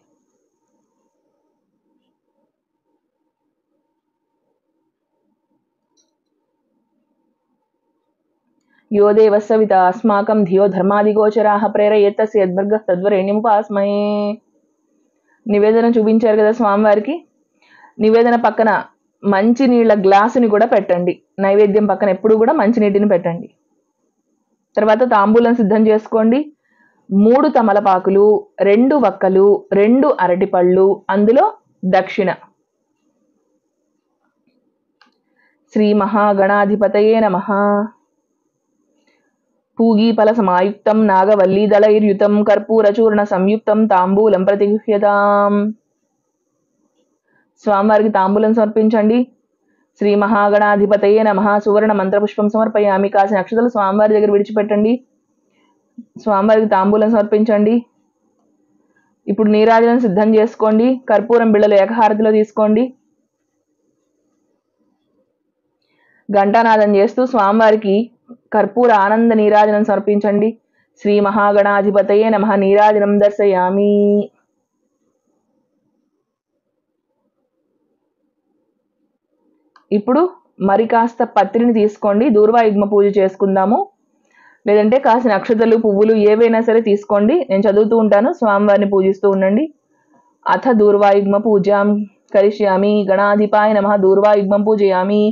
యో దేవస్సవిత అస్మాకం ధియో ధర్మాదిగోచరాః ప్రేరయేత్తస్య యద్భర్గః తద్వరేణ్యముపాస్మహే. నివేదన చూపించారు కదా స్వామివారికి. నివేదన పక్కన మంచి నీళ్ళ గ్లాసుని కూడా పెట్టండి. నైవేద్యం పక్కన ఎప్పుడు కూడా మంచినీటిని పెట్టండి. తర్వాత తాంబూలం సిద్ధం చేసుకోండి. 3 తమలపాకులు, 2 వక్కలు, 2 అరటిపళ్ళు, అందులో దక్షిణ. శ్రీ మహాగణాధిపతయే నమః. పూగీఫల సమాయుక్తం నాగవల్లీదళైర్యుతం కర్పూరచూర్ణ సంయుక్తం తాంబూలం ప్రతిగృహ్యతాం. స్వామివారికి తాంబూలం సమర్పించండి. శ్రీ మహాగణాధిపతయే నమః. సువర్ణ మంత్రపుష్పం సమర్పయామి. కాసిన అక్షతలు స్వామివారి దగ్గర విడిచిపెట్టండి. స్వామివారికి తాంబూలం సమర్పించండి. ఇప్పుడు నీరాజనం సిద్ధం చేసుకోండి. కర్పూరం బిళ్ళలు ఏకహారతిలో తీసుకోండి. ఘంటానాదం చేస్తూ స్వామివారికి కర్పూర ఆనంద నీరాజనం సమర్పించండి. శ్రీ మహాగణాధిపతయే నమః. నీరాజనం దర్శయామి. ఇప్పుడు మరి కాస్త పత్రిని తీసుకోండి. దూర్వాయుగ్మ పూజ చేసుకుందాము. లేదంటే కాసిన అక్షతలు, పువ్వులు ఏవైనా సరే తీసుకోండి. నేను చదువుతూ ఉంటాను, స్వామివారిని పూజిస్తూ ఉండండి. అథ దూర్వాయుగ్మ పూజాం కరిష్యామి. గణాధిపాయ నమః దూర్వాయుగ్మం పూజయామి.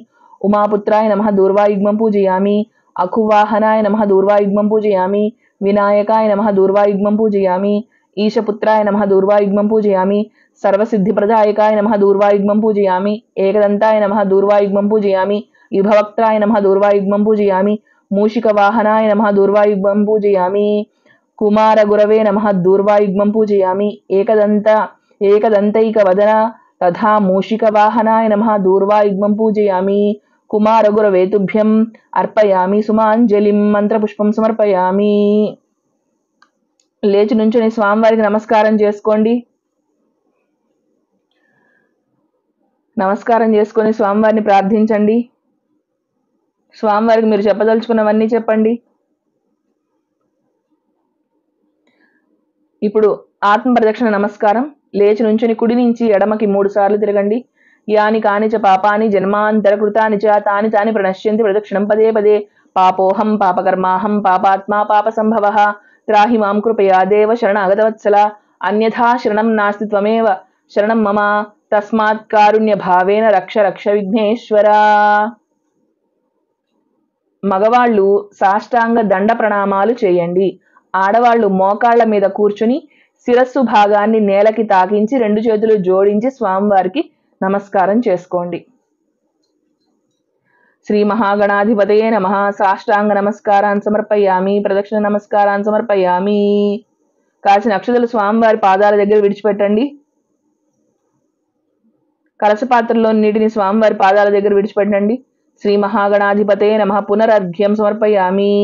ఉమాపుత్రాయ నమః దూర్వాయుగ్మం పూజయామి. అఖువాహనాయ నమః దూర్వాయుగ్మం పూజయామి. వినాయకాయ నమః దూర్వాయుగ్మం పూజయామి. ఈశపుత్రాయ నమః దూర్వాయుగ్మం పూజయామి. సర్వసిద్ధిప్రదాయకాయ నమః దూర్వాయుగ్మం పూజయామి. ఏకదంతాయ నమః దూర్వాయుగ్మం పూజయామి. విభవక్త్రాయ నమః దూర్వాయుగ్మం పూజయామి. మూషికవాహనాయ నమః దూర్వాయుగ్మం పూజయామి. కుమారగురవే నమః దూర్వాయుగ్మం పూజయామి. ఏకదంతైకవదన తథా మూషికవాహనాయ నమః దూర్వాయుగ్మం పూజయామి. కుమారగురవే తుభ్యం అర్పయామి సుమాంజలిం. మంత్రపుష్పం సమర్పయామి. లేచి నుంచుని స్వామివారికి నమస్కారం చేసుకోండి. నమస్కారం చేసుకొని స్వామివారిని ప్రార్థించండి. స్వామివారికి మీరు చెప్పదలుచుకున్నవన్నీ చెప్పండి. ఇప్పుడు ఆత్మ ప్రదక్షిణ నమస్కారం. లేచి నుంచుని కుడి నుంచి ఎడమకి 3 సార్లు తిరగండి. యాని కానిచ పాపాని జన్మాంతరకృతాని చ తాని తాని ప్రణశ్యంతి ప్రదక్షిణం పదే పదే. పాపోహం పాపకర్మాహం పాపాత్మా పాప సంభవః. త్రాహి మాం కృపయా దేవ శరణాగతవత్సల. అన్యథా శరణం నాస్తి త్వమేవ శరణం మమ. తస్మాత్ కారుణ్య భావేన రక్ష రక్ష విఘ్నేశ్వర. మగవాళ్ళు సాష్టాంగ దండ ప్రణామాలు చేయండి. ఆడవాళ్లు మోకాళ్ల మీద కూర్చుని శిరస్సు భాగాన్ని నేలకి తాకించి 2 చేతులు జోడించి స్వామివారికి నమస్కారం చేసుకోండి. శ్రీ మహాగణాధిపతయే నమః. సాష్టాంగ నమస్కారాన్ని సమర్పయామి. ప్రదక్షిణ నమస్కారాన్ని సమర్పయామి. కాసిన అక్షతలు స్వామివారి పాదాల దగ్గర విడిచిపెట్టండి. కలశపాత్రలో నీటిని స్వామివారి పాదాల దగ్గర విడిచిపెట్టండి. శ్రీ మహాగణాధిపతే నమః. పునరర్ఘ్యం సమర్పయామి.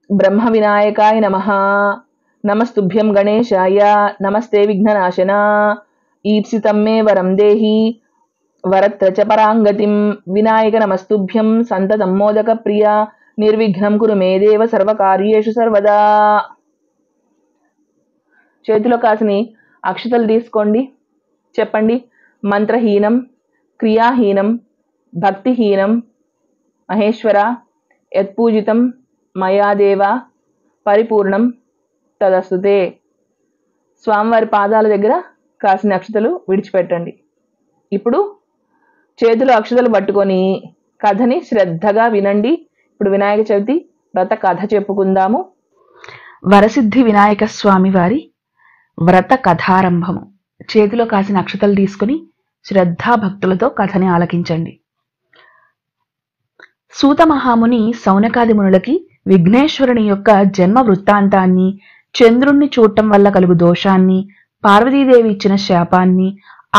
బ్రహ్మ వినాయకాయ నమః. నమస్తుభ్యం గణేశాయ. నమస్తే విఘ్ననాశన. ఈప్సితం మే వరం దేహి వరత్ర చ పరాంగతిం. వినాయక నమస్తుభ్యం సంతతం మోదక ప్రియ. నిర్విఘ్నం కురు మే దేవ సర్వకార్యేషు సర్వదా. చేతిలో కాసిని అక్షతలు తీసుకోండి. చెప్పండి. మంత్రహీనం, క్రియాహీనం, భక్తిహీనం మహేశ్వర యత్పూజితం మయాదేవ పరిపూర్ణం తదస్తుతే. స్వామివారి పాదాల దగ్గర కాసిన అక్షతలు విడిచిపెట్టండి. ఇప్పుడు చేతిలో అక్షతలు పట్టుకొని కథని శ్రద్ధగా వినండి. ఇప్పుడు వినాయక చవితి వ్రత కథ చెప్పుకుందాము. వరసిద్ధి వినాయక స్వామి వారి వ్రత కథారంభము. చేతిలో కాసిన అక్షతలు తీసుకుని శ్రద్ధాభక్తులతో కథని ఆలకించండి. సూత మహాముని సౌనకాది మునులకి విఘ్నేశ్వరుని యొక్క జన్మ వృత్తాంతాన్ని, చంద్రుణ్ణి చూడటం వల్ల కలుగు దోషాన్ని, పార్వతీదేవి ఇచ్చిన శాపాన్ని,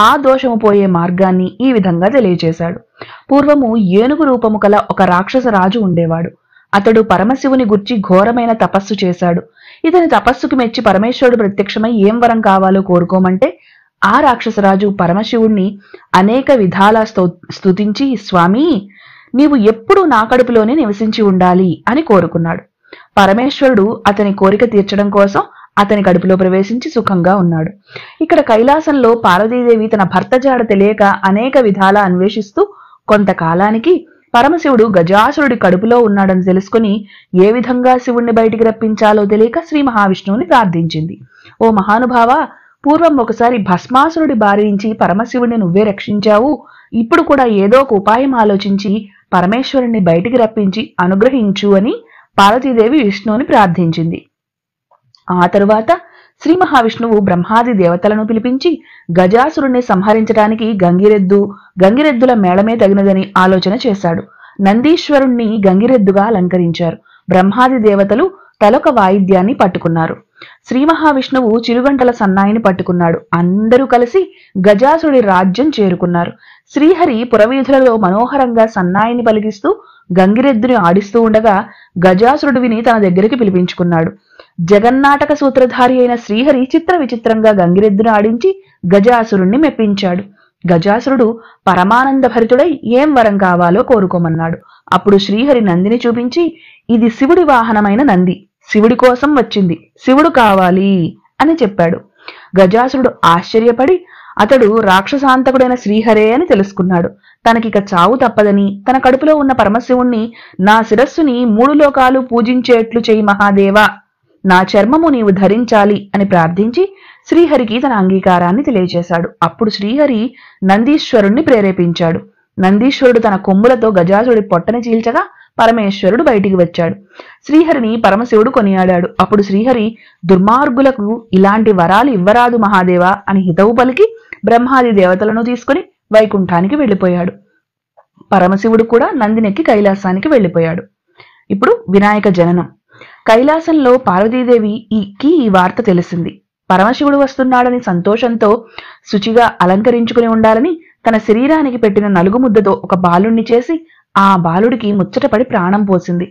ఆ దోషము పోయే మార్గాన్ని ఈ విధంగా తెలియజేశాడు. పూర్వము ఏనుగు రూపము కల ఒక రాక్షస రాజు ఉండేవాడు. అతడు పరమశివుని గుర్చి ఘోరమైన తపస్సు చేశాడు. ఇతని తపస్సుకు మెచ్చి పరమేశ్వరుడు ప్రత్యక్షమై ఏం వరం కావాలో కోరుకోమంటే ఆ రాక్షసరాజు పరమశివుణ్ణి అనేక విధాలా స్తుతించి, స్వామి, నీవు ఎప్పుడూ నా కడుపులోనే నివసించి ఉండాలి అని కోరుకున్నాడు. పరమేశ్వరుడు అతని కోరిక తీర్చడం కోసం అతని కడుపులో ప్రవేశించి సుఖంగా ఉన్నాడు. ఇక్కడ కైలాసంలో పార్వతీదేవి తన భర్త జాడ తెలియక అనేక విధాలా అన్వేషిస్తూ కొంతకాలానికి పరమశివుడు గజాసురుడి కడుపులో ఉన్నాడని తెలుసుకుని ఏ విధంగా శివుణ్ణి బయటికి రప్పించాలో తెలియక శ్రీ మహావిష్ణువుని ప్రార్థించింది. ఓ మహానుభావ, పూర్వం ఒకసారి భస్మాసురుడి బారి నుంచి పరమశివుడిని నువ్వే రక్షించావు. ఇప్పుడు కూడా ఏదో ఒక ఉపాయం ఆలోచించి పరమేశ్వరుణ్ణి బయటికి రప్పించి అనుగ్రహించు అని పార్వతీదేవి విష్ణువుని ప్రార్థించింది. ఆ తరువాత శ్రీ మహావిష్ణువు బ్రహ్మాది దేవతలను పిలిపించి గజాసురుణ్ణి సంహరించడానికి గంగిరెద్దుల మేళమే తగినదని ఆలోచన చేశాడు. నందీశ్వరుణ్ణి గంగిరెద్దుగా అలంకరించారు. బ్రహ్మాది దేవతలు తలొక వాయిద్యాన్ని పట్టుకున్నారు. శ్రీ మహావిష్ణువు చిరుగంటల సన్నాయిని పట్టుకున్నాడు. అందరూ కలిసి గజాసురుడి రాజ్యం చేరుకున్నారు. శ్రీహరి పురవీధులలో మనోహరంగా సన్నాయిని పలికిస్తూ గంగిరెద్దుని ఆడిస్తూ ఉండగా గజాసురుడు విని తన దగ్గరికి పిలిపించుకున్నాడు. జగన్నాటక సూత్రధారి అయిన శ్రీహరి చిత్ర విచిత్రంగా గంగిరెద్దును ఆడించి గజాసురుణ్ణి మెప్పించాడు. గజాసురుడు పరమానంద భరితుడై ఏం వరం కావాలో కోరుకోమన్నాడు. అప్పుడు శ్రీహరి నందిని చూపించి, ఇది శివుడి వాహనమైన నంది, శివుడి కోసం వచ్చింది, శివుడు కావాలి అని చెప్పాడు. గజాసురుడు ఆశ్చర్యపడి అతడు రాక్షసాంతకుడైన శ్రీహరే అని తెలుసుకున్నాడు. తనకిక చావు తప్పదని, తన కడుపులో ఉన్న పరమశివుణ్ణి నా శిరస్సుని 3 లోకాలు పూజించేట్లు చేయి మహాదేవా, నా చర్మము నీవు ధరించాలి అని ప్రార్థించి శ్రీహరికి తన అంగీకారాన్ని తెలియజేశాడు. అప్పుడు శ్రీహరి నందీశ్వరుణ్ణి ప్రేరేపించాడు. నందీశ్వరుడు తన కొమ్ములతో గజాసురుడి పొట్టని చీల్చగా పరమేశ్వరుడు బయటికి వచ్చాడు. శ్రీహరిని పరమశివుడు కొనియాడాడు. అప్పుడు శ్రీహరి, దుర్మార్గులకు ఇలాంటి వరాలు ఇవ్వరాదు మహాదేవా అని హితవు పలికి బ్రహ్మాది దేవతలను తీసుకుని వైకుంఠానికి వెళ్లిపోయాడు. పరమశివుడు కూడా నందినెక్కి కైలాసానికి వెళ్లిపోయాడు. ఇప్పుడు వినాయక జననం. కైలాసంలో పార్వతీదేవికి ఈ వార్త తెలిసింది. పరమశివుడు వస్తున్నాడని సంతోషంతో శుచిగా అలంకరించుకుని ఉండాలని తన శరీరానికి పెట్టిన నలుగు ముద్దతో ఒక బాలుణ్ణి చేసి ఆ బాలుడికి ముచ్చటపడి ప్రాణం పోసింది.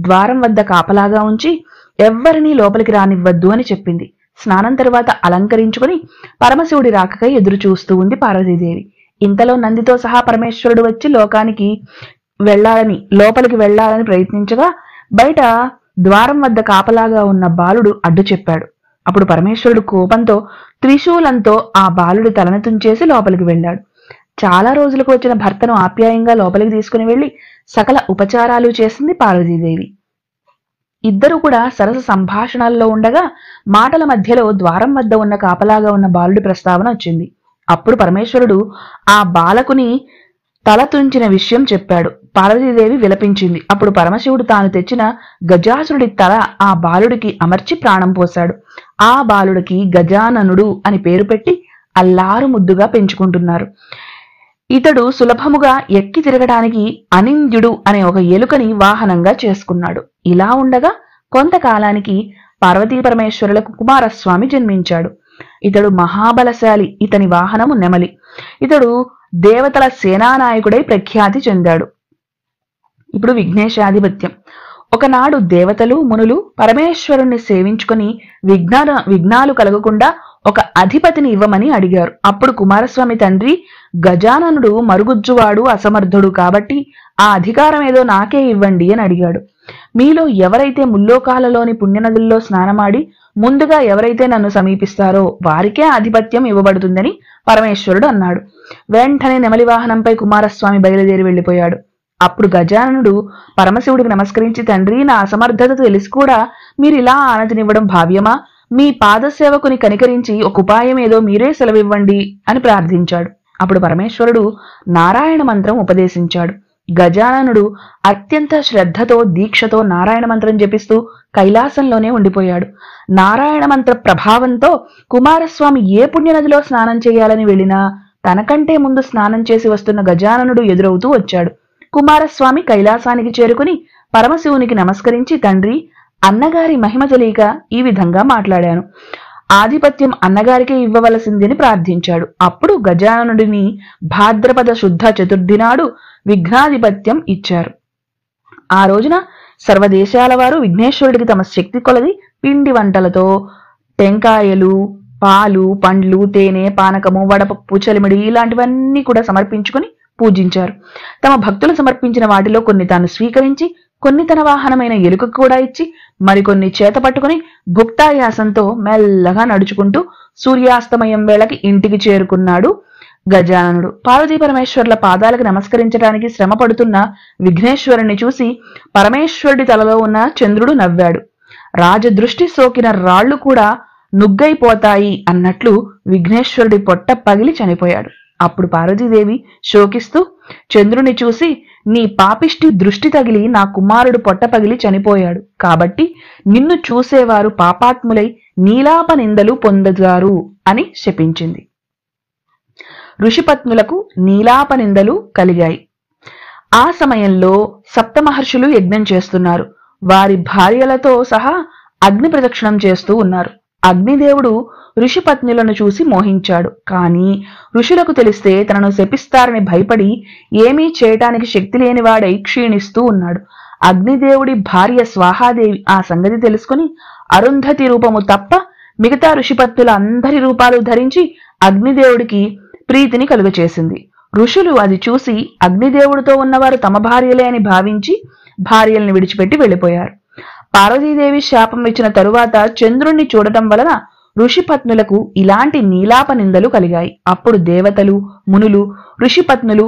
ద్వారం వద్ద కాపలాగా ఉంచి ఎవ్వరినీ లోపలికి రానివ్వద్దు అని చెప్పింది. స్నానం తరువాత అలంకరించుకుని పరమశివుడి రాకకై ఎదురు చూస్తూ ఉంది పార్వతీదేవి. ఇంతలో నందితో సహా పరమేశ్వరుడు వచ్చి లోపలికి వెళ్లాలని ప్రయత్నించగా బయట ద్వారం వద్ద కాపలాగా ఉన్న బాలుడు అడ్డు చెప్పాడు. అప్పుడు పరమేశ్వరుడు కోపంతో త్రిశూలంతో ఆ బాలుడి తలను తుంచేసి లోపలికి వెళ్ళాడు. చాలా రోజులకు వచ్చిన భర్తను ఆప్యాయంగా లోపలికి తీసుకుని వెళ్లి సకల ఉపచారాలు చేసింది పార్వతీదేవి. ఇద్దరు కూడా సరస సంభాషణల్లో ఉండగా మాటల మధ్యలో ద్వారం వద్ద ఉన్న కాపలాగా ఉన్న బాలుడి ప్రస్తావన వచ్చింది. అప్పుడు పరమేశ్వరుడు ఆ బాలకుని తల తుంచిన విషయం చెప్పాడు. పార్వతీదేవి విలపించింది. అప్పుడు పరమశివుడు తాను తెచ్చిన గజాసురుడి తల ఆ బాలుడికి అమర్చి ప్రాణం పోశాడు. ఆ బాలుడికి గజాననుడు అని పేరు పెట్టి అల్లారు ముద్దుగా పెంచుకుంటున్నారు. ఇతడు సులభముగా ఎక్కి తిరగడానికి అనింద్యుడు అనే ఒక ఎలుకని వాహనంగా చేసుకున్నాడు. ఇలా ఉండగా కొంతకాలానికి పార్వతీ పరమేశ్వరులకు కుమారస్వామి జన్మించాడు. ఇతడు మహాబలశాలి. ఇతని వాహనము నెమలి. ఇతడు దేవతల సేనానాయకుడై ప్రఖ్యాతి చెందాడు. ఇప్పుడు విఘ్నేశాధిపత్యం. ఒకనాడు దేవతలు మునులు పరమేశ్వరుణ్ణి సేవించుకుని విఘ్నాలు కలగకుండా ఒక అధిపతిని ఇవ్వమని అడిగారు. అప్పుడు కుమారస్వామి తండ్రి, గజాననుడు మరుగుజ్జువాడు, అసమర్థుడు, కాబట్టి ఆ అధికారం ఏదో నాకే ఇవ్వండి అని అడిగాడు. మీలో ఎవరైతే ముల్లోకాలలోని పుణ్యనదుల్లో స్నానమాడి ముందుగా ఎవరైతే నన్ను సమీపిస్తారో వారికే ఆధిపత్యం ఇవ్వబడుతుందని పరమేశ్వరుడు అన్నాడు. వెంటనే నెమలి వాహనంపై కుమారస్వామి బయలుదేరి వెళ్లిపోయాడు. అప్పుడు గజాననుడు పరమశివుడికి నమస్కరించి, తండ్రి, నా అసమర్థత తెలిసి కూడా మీరిలా ఆనతినివ్వడం భావ్యమా? మీ పాదసేవకుని కనికరించి ఒక ఉపాయం ఏదో మీరే సెలవివ్వండి అని ప్రార్థించాడు. అప్పుడు పరమేశ్వరుడు నారాయణ మంత్రం ఉపదేశించాడు. గజాననుడు అత్యంత శ్రద్ధతో దీక్షతో నారాయణ మంత్రం జపిస్తూ కైలాసంలోనే ఉండిపోయాడు. నారాయణ మంత్ర ప్రభావంతో కుమారస్వామి ఏ పుణ్యనదిలో స్నానం చేయాలని వెళ్ళినా తనకంటే ముందు స్నానం చేసి వస్తున్న గజాననుడు ఎదురవుతూ వచ్చాడు. కుమారస్వామి కైలాసానికి చేరుకుని పరమశివునికి నమస్కరించి, తండ్రి, అన్నగారి మహిమ తెలియక ఈ విధంగా మాట్లాడాను. ఆధిపత్యం అన్నగారికే ఇవ్వవలసిందని ప్రార్థించాడు. అప్పుడు గజాననుడిని భాద్రపద శుద్ధ చతుర్థి నాడు విఘ్నాధిపత్యం ఇచ్చారు. ఆ రోజున సర్వదేశాల వారు విఘ్నేశ్వరుడికి తమ శక్తి కొలది పిండి వంటలతో టెంకాయలు, పాలు, పండ్లు, తేనె, పానకము, వడపప్పు, చలిమిడి ఇలాంటివన్నీ కూడా సమర్పించుకుని పూజించారు. తమ భక్తులు సమర్పించిన వాటిలో కొన్ని తాను స్వీకరించి, కొన్ని తన వాహనమైన ఎలుకకు కూడా ఇచ్చి, మరికొన్ని చేత పట్టుకుని భుక్తాయాసంతో మెల్లగా నడుచుకుంటూ సూర్యాస్తమయం వేళకి ఇంటికి చేరుకున్నాడు గజాననుడు. పార్వతీ పరమేశ్వరుల పాదాలకు నమస్కరించడానికి శ్రమ పడుతున్న విఘ్నేశ్వరుణ్ణి చూసి పరమేశ్వరుడి తలలో ఉన్న చంద్రుడు నవ్వాడు. రాజదృష్టి సోకిన రాళ్లు కూడా నుగ్గైపోతాయి అన్నట్లు విఘ్నేశ్వరుడి పొట్ట పగిలి చనిపోయాడు. అప్పుడు పార్వతీదేవి శోకిస్తూ చంద్రుని చూసి, నీ పాపిష్టి దృష్టి తగిలి నా కుమారుడు పొట్ట పగిలి చనిపోయాడు, కాబట్టి నిన్ను చూసేవారు పాపాత్ములై నీలాప నిందలు పొందుతారు అని శపించింది. ఋషిపత్నులకు నీలాప నిందలు కలిగాయి. ఆ సమయంలో సప్తమహర్షులు యజ్ఞం చేస్తున్నారు. వారి భార్యలతో సహా అగ్ని ప్రదక్షిణం చేస్తూ ఉన్నారు. అగ్నిదేవుడు ఋషిపత్నులను చూసి మోహించాడు. కాని ఋషులకు తెలిస్తే తనను శపిస్తారని భయపడి ఏమీ చేయటానికి శక్తి లేనివాడై క్షీణిస్తూ ఉన్నాడు. అగ్నిదేవుడి భార్య స్వాహాదేవి ఆ సంగతి తెలుసుకుని అరుంధతి రూపము తప్ప మిగతా ఋషిపత్నుల అందరి రూపాలు ధరించి అగ్నిదేవుడికి ప్రీతిని కలుగచేసింది. ఋషులు అది చూసి అగ్నిదేవుడితో ఉన్నవారు తమ భార్యలే అని భావించి భార్యల్ని విడిచిపెట్టి వెళ్లిపోయారు. పార్వతీదేవి శాపం ఇచ్చిన తరువాత చంద్రుణ్ణి చూడటం వలన ఋషిపత్నులకు ఇలాంటి నీలాప నిందలు కలిగాయి. అప్పుడు దేవతలు, మునులు, ఋషిపత్నులు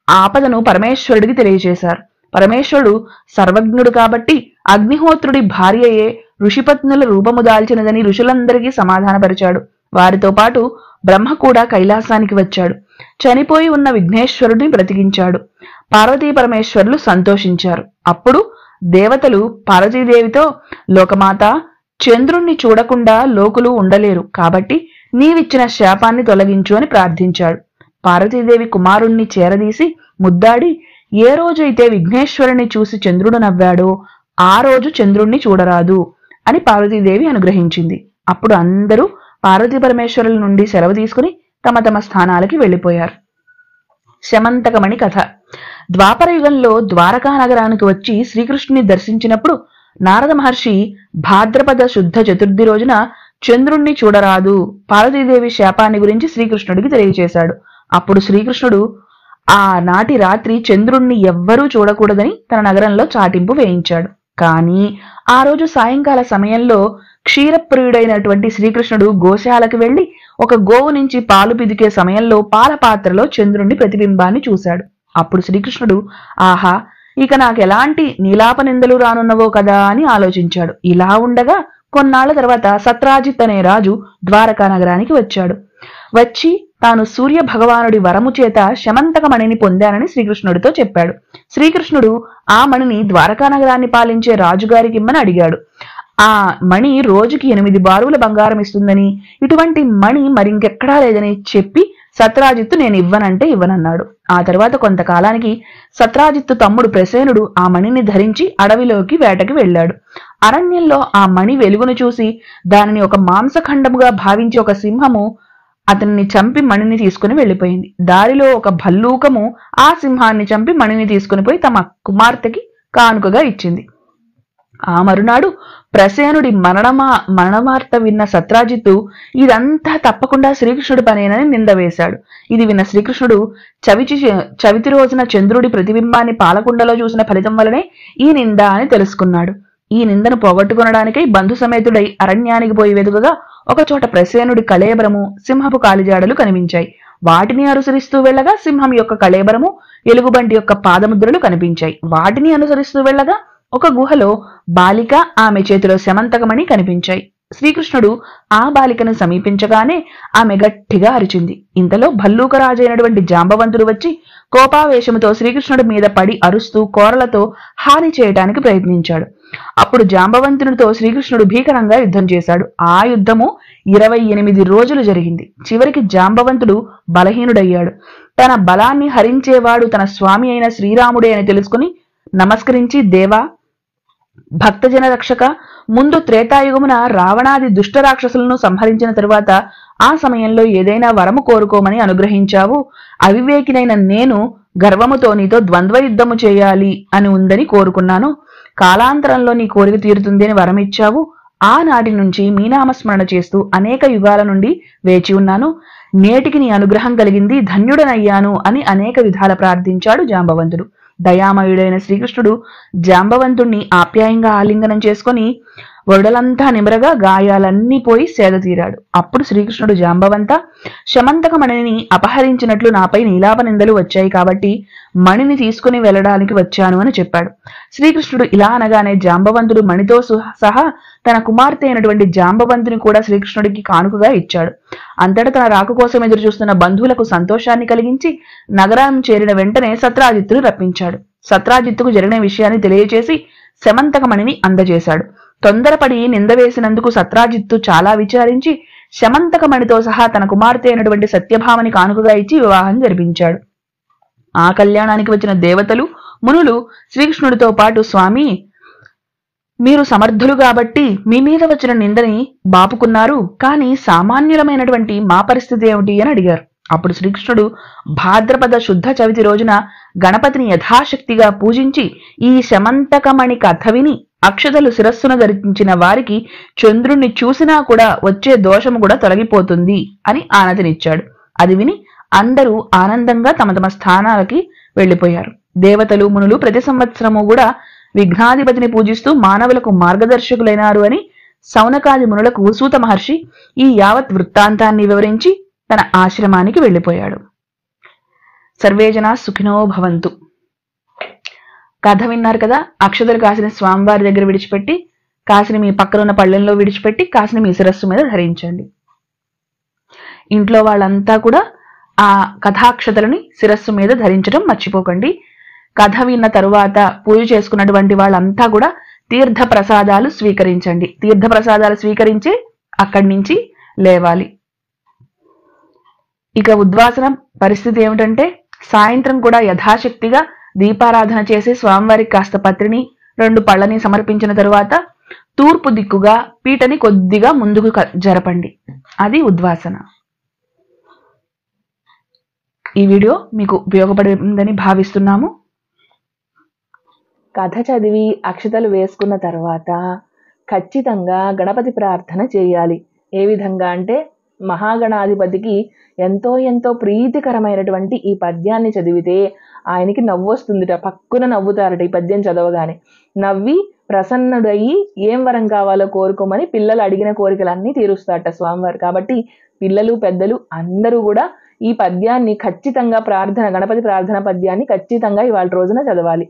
ఆపదను పరమేశ్వరుడికి తెలియజేశారు. పరమేశ్వరుడు సర్వజ్ఞుడు కాబట్టి అగ్నిహోత్రుడి భార్యయే ఋషిపత్నుల రూపము దాల్చినదని ఋషులందరికీ సమాధానపరిచాడు. వారితో పాటు బ్రహ్మ కూడా కైలాసానికి వచ్చాడు. చనిపోయి ఉన్న విఘ్నేశ్వరుడిని బ్రతికించాడు. పార్వతీ పరమేశ్వరులు సంతోషించారు. అప్పుడు దేవతలు పార్వతీదేవితో, లోకమాత, చంద్రుణ్ణి చూడకుండా లోకులు ఉండలేరు, కాబట్టి నీవిచ్చిన శాపాన్ని తొలగించు అని ప్రార్థించాడు. పార్వతీదేవి కుమారుణ్ణి చేరదీసి ముద్దాడి, ఏ రోజైతే విఘ్నేశ్వరుని చూసి చంద్రుడు నవ్వాడో ఆ రోజు చంద్రుణ్ణి చూడరాదు అని పార్వతీదేవి అనుగ్రహించింది. అప్పుడు అందరూ పార్వతీ పరమేశ్వరుల నుండి సెలవు తీసుకుని తమ తమ స్థానాలకి వెళ్లిపోయారు. శమంతకమణి కథ. ద్వాపర యుగంలో ద్వారకా నగరానికి వచ్చి శ్రీకృష్ణుని దర్శించినప్పుడు నారద మహర్షి భాద్రపద శుద్ధ చతుర్థి రోజున చంద్రుణ్ణి చూడరాదు పార్వతీదేవి శాపాన్ని గురించి శ్రీకృష్ణుడికి తెలియజేశాడు. అప్పుడు శ్రీకృష్ణుడు ఆనాటి రాత్రి చంద్రుణ్ణి ఎవ్వరూ చూడకూడదని తన నగరంలో చాటింపు వేయించాడు. కానీ ఆ రోజు సాయంకాల సమయంలో క్షీరప్రియుడైనటువంటి శ్రీకృష్ణుడు గోశాలకు వెళ్లి ఒక గోవు నుంచి పాలు పిదికే సమయంలో పాల పాత్రలో చంద్రుణ్ణి ప్రతిబింబాన్ని చూశాడు. అప్పుడు శ్రీకృష్ణుడు, ఆహా, ఇక నాకెలాంటి నీలాప నిందలు రానున్నవో కదా అని ఆలోచించాడు. ఇలా ఉండగా కొన్నాళ్ల తర్వాత సత్రాజిత్ అనే రాజు ద్వారకా నగరానికి వచ్చాడు. వచ్చి తాను సూర్య భగవానుడి వరము చేత శమంతక మణిని పొందానని శ్రీకృష్ణుడితో చెప్పాడు. శ్రీకృష్ణుడు ఆ మణిని ద్వారకా నగరాన్ని పాలించే రాజుగారికి ఇమ్మని అడిగాడు. ఆ మణి రోజుకి 8 బారుల బంగారం ఇస్తుందని, ఇటువంటి మణి మరింకెక్కడా లేదని చెప్పి సత్రాజిత్తు నేను ఇవ్వనంటే ఇవ్వనన్నాడు. ఆ తర్వాత కొంతకాలానికి సత్రాజిత్తు తమ్ముడు ప్రసేనుడు ఆ మణిని ధరించి అడవిలోకి వేటకి వెళ్ళాడు. అరణ్యంలో ఆ మణి వెలుగును చూసి దానిని ఒక మాంసఖండముగా భావించి ఒక సింహము అతన్ని చంపి మణిని తీసుకుని వెళ్ళిపోయింది. దారిలో ఒక భల్లూకము ఆ సింహాన్ని చంపి మణిని తీసుకుని పోయి తమ కుమార్తెకి కానుకగా ఇచ్చింది. ఆ మరునాడు ప్రసేనుడి మరణవార్త విన్న సత్రాజిత్తు ఇదంతా తప్పకుండా శ్రీకృష్ణుడి పనేనని నింద వేశాడు. ఇది విన్న శ్రీకృష్ణుడు చవితి రోజున చంద్రుడి ప్రతిబింబాన్ని పాలకుండలో చూసిన ఫలితం వలనే ఈ నింద అని తెలుసుకున్నాడు. ఈ నిందను పోగొట్టుకొనడానికై బంధు సమేతుడై అరణ్యానికి పోయి వెదుకగా ఒకచోట ప్రసేనుడి కళేబరము, సింహపు కాలిజాడలు కనిపించాయి. వాటిని అనుసరిస్తూ వెళ్ళగా సింహం యొక్క కళేబరము, ఎలుగుబంటి యొక్క పాదముద్రలు కనిపించాయి. వాటిని అనుసరిస్తూ వెళ్ళగా ఒక గుహలో బాలిక, ఆమె చేతిలో శమంతకమణి కనిపించాయి. శ్రీకృష్ణుడు ఆ బాలికను సమీపించగానే ఆమె గట్టిగా అరిచింది. ఇంతలో భల్లూకరాజైనటువంటి జాంబవంతుడు వచ్చి కోపావేశముతో శ్రీకృష్ణుడి మీద పడి అరుస్తూ కోరలతో హాని చేయటానికి ప్రయత్నించాడు. అప్పుడు జాంబవంతునితో శ్రీకృష్ణుడు భీకరంగా యుద్ధం చేశాడు. ఆ యుద్ధము 28 రోజులు జరిగింది. చివరికి జాంబవంతుడు బలహీనుడయ్యాడు. తన బలాన్ని హరించేవాడు తన స్వామి అయిన శ్రీరాముడే అని తెలుసుకుని నమస్కరించి, దేవా, భక్తజన రక్షక, ముందు త్రేతాయుగమున రావణాది దుష్ట రాక్షసులను సంహరించిన తరువాత ఆ సమయంలో ఏదైనా వరము కోరుకోమని అనుగ్రహించావు. అవివేకినైన నేను గర్వముతో నీతో ద్వంద్వ యుద్ధము చేయాలి అని ఉందని కోరుకున్నాను. కాలాంతరంలో నీ కోరిక తీరుతుంది అని వరమిచ్చావు. ఆనాటి నుంచి మీ నామస్మరణ చేస్తూ అనేక యుగాల నుండి వేచి ఉన్నాను. నేటికి నీ అనుగ్రహం కలిగింది, ధన్యుడనయ్యాను అని అనేక విధాల ప్రార్థించాడు జాంబవంతుడు. దయామయుడైన శ్రీకృష్ణుడు జాంబవంతుణ్ణి ఆప్యాయంగా ఆలింగనం చేసుకుని వరుడలంతా నిమరగా గాయాలన్నీ పోయి సేద తీరాడు. అప్పుడు శ్రీకృష్ణుడు, జాంబవంత, శమంతక మణిని అపహరించినట్లు నాపై నీలాప నిందలు వచ్చాయి కాబట్టి మణిని తీసుకుని వెళ్ళడానికి వచ్చాను అని చెప్పాడు. శ్రీకృష్ణుడు ఇలా అనగానే జాంబవంతుడు మణితో సహా తన కుమార్తె అయినటువంటి జాంబవంతుని కూడా శ్రీకృష్ణుడికి కానుకగా ఇచ్చాడు. అంతటా తన రాక కోసం ఎదురు చూస్తున్న బంధువులకు సంతోషాన్ని కలిగించి నగరం చేరిన వెంటనే సత్రాజిత్తును రప్పించాడు. సత్రాజిత్తుకు జరిగిన విషయాన్ని తెలియచేసి శమంతకమణిని అందజేశాడు. తొందరపడి నింద వేసినందుకు సత్రాజిత్తు చాలా విచారించి శమంతకమణితో సహా తన కుమార్తె అయినటువంటి సత్యభామని కానుకగా ఇచ్చి వివాహం జరిపించాడు. ఆ కళ్యాణానికి వచ్చిన దేవతలు, మునులు శ్రీకృష్ణుడితో పాటు, స్వామి, మీరు సమర్థులు కాబట్టి మీ మీద వచ్చిన నిందని బాపుకున్నారు, కానీ సామాన్యులమైనటువంటి మా పరిస్థితి ఏమిటి అని అడిగారు. అప్పుడు శ్రీకృష్ణుడు భాద్రపద శుద్ధ చవితి రోజున గణపతిని యథాశక్తిగా పూజించి ఈ శమంతకమణి కథ విని అక్షతలు శిరస్సున ధరించిన వారికి చంద్రుణ్ణి చూసినా కూడా వచ్చే దోషము కూడా తొలగిపోతుంది అని ఆనతినిచ్చాడు. అది విని అందరూ ఆనందంగా తమ తమ స్థానాలకి వెళ్లిపోయారు. దేవతలు, మునులు ప్రతి సంవత్సరము కూడా విఘ్నాధిపతిని పూజిస్తూ మానవులకు మార్గదర్శకులైనారు అని సౌనకాది మునులకు సూత మహర్షి ఈ యావత్ వృత్తాంతాన్ని వివరించి తన ఆశ్రమానికి వెళ్లిపోయాడు. సర్వే జనా సుఖినో భవంతు. కథ విన్నారు కదా. అక్షతలు కాసిన స్వామివారి దగ్గర విడిచిపెట్టి, కాసిని మీ పక్కన ఉన్న పళ్ళెంలో విడిచిపెట్టి, కాసిని మీ శిరస్సు మీద ధరించండి. ఇంట్లో వాళ్ళంతా కూడా ఆ కథాక్షతలని శిరస్సు మీద ధరించడం మర్చిపోకండి. కథ విన్న తరువాత పూజ చేసుకున్నటువంటి వాళ్ళంతా కూడా తీర్థ ప్రసాదాలు స్వీకరించండి. తీర్థ ప్రసాదాలు స్వీకరించి అక్కడి నుంచి లేవాలి. ఇక ఉద్వాసనం పరిస్థితి ఏమిటంటే, సాయంత్రం కూడా యథాశక్తిగా దీపారాధన చేసి స్వామివారికి కాస్త పత్రిని 2 పళ్ళని సమర్పించిన తరువాత తూర్పు దిక్కుగా పీటని కొద్దిగా ముందుకు జరపండి. అది ఉద్వాసన. ఈ వీడియో మీకు ఉపయోగపడిందని భావిస్తున్నాము. కథ చదివి అక్షతలు వేసుకున్న తర్వాత ఖచ్చితంగా గణపతి ప్రార్థన చేయాలి. ఏ విధంగా అంటే, మహాగణాధిపతికి ఎంతో ఎంతో ప్రీతికరమైనటువంటి ఈ పద్యాన్ని చదివితే ఆయనకి నవ్వు వస్తుందిట. పక్కున నవ్వుతారట ఈ పద్యం చదవగానే. నవ్వి ప్రసన్నుడయ్యి ఏం వరం కావాలో కోరుకోమని పిల్లలు అడిగిన కోరికలన్నీ తీరుస్తారట స్వామివారు. కాబట్టి పిల్లలు, పెద్దలు అందరూ కూడా ఈ పద్యాన్ని ఖచ్చితంగా గణపతి ప్రార్థన పద్యాన్ని ఖచ్చితంగా ఇవాళ రోజున చదవాలి.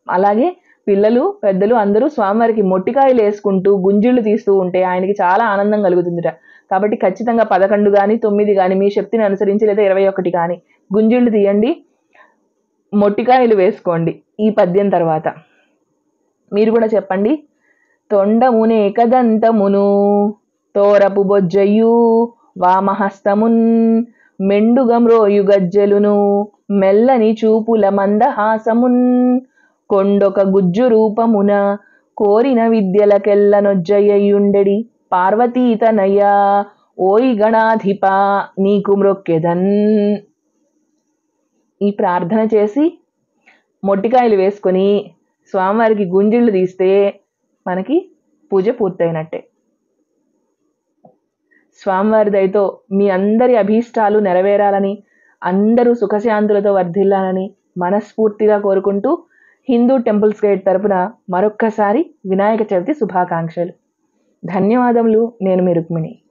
అలాగే పిల్లలు, పెద్దలు అందరూ స్వామివారికి మొట్టికాయలు వేసుకుంటూ గుంజిళ్ళు తీస్తూ ఉంటే ఆయనకి చాలా ఆనందం కలుగుతుందిట. కాబట్టి ఖచ్చితంగా 11 కానీ 9 కానీ మీ శక్తిని అనుసరించి, లేదా 21 కానీ గుంజిళ్ళు తీయండి, మొట్టికాయలు వేసుకోండి. ఈ పద్యం తర్వాత మీరు కూడా చెప్పండి. తొండమునే కదంతమును తోరపు బొజ్జయు వామహస్తమున్ మెండుగమ్రోయు గజ్జెలును మెల్లని చూపుల మందహాసమున్ కొండొక గుజ్జు రూపమున కోరిన విద్యలకెల్లనొజ్జయ్యుండెడి పార్వతీతనయ్యా ఓయి గణాధిప నీకు మ్రొక్కెదన్. ఈ ప్రార్థన చేసి మొట్టికాయలు వేసుకొని స్వామివారికి గుంజిళ్ళు తీస్తే మనకి పూజ పూర్తయినట్టే. స్వామివారి దయతో మీ అందరి అభీష్టాలు నెరవేరాలని, అందరూ సుఖశాంతులతో వర్ధిల్లాలని మనస్ఫూర్తిగా కోరుకుంటూ హిందూ టెంపుల్స్ గైడ్ తరపున మరొక్కసారి వినాయక చవితి శుభాకాంక్షలు. ధన్యవాదములు. నేను మీ రుక్మిణి.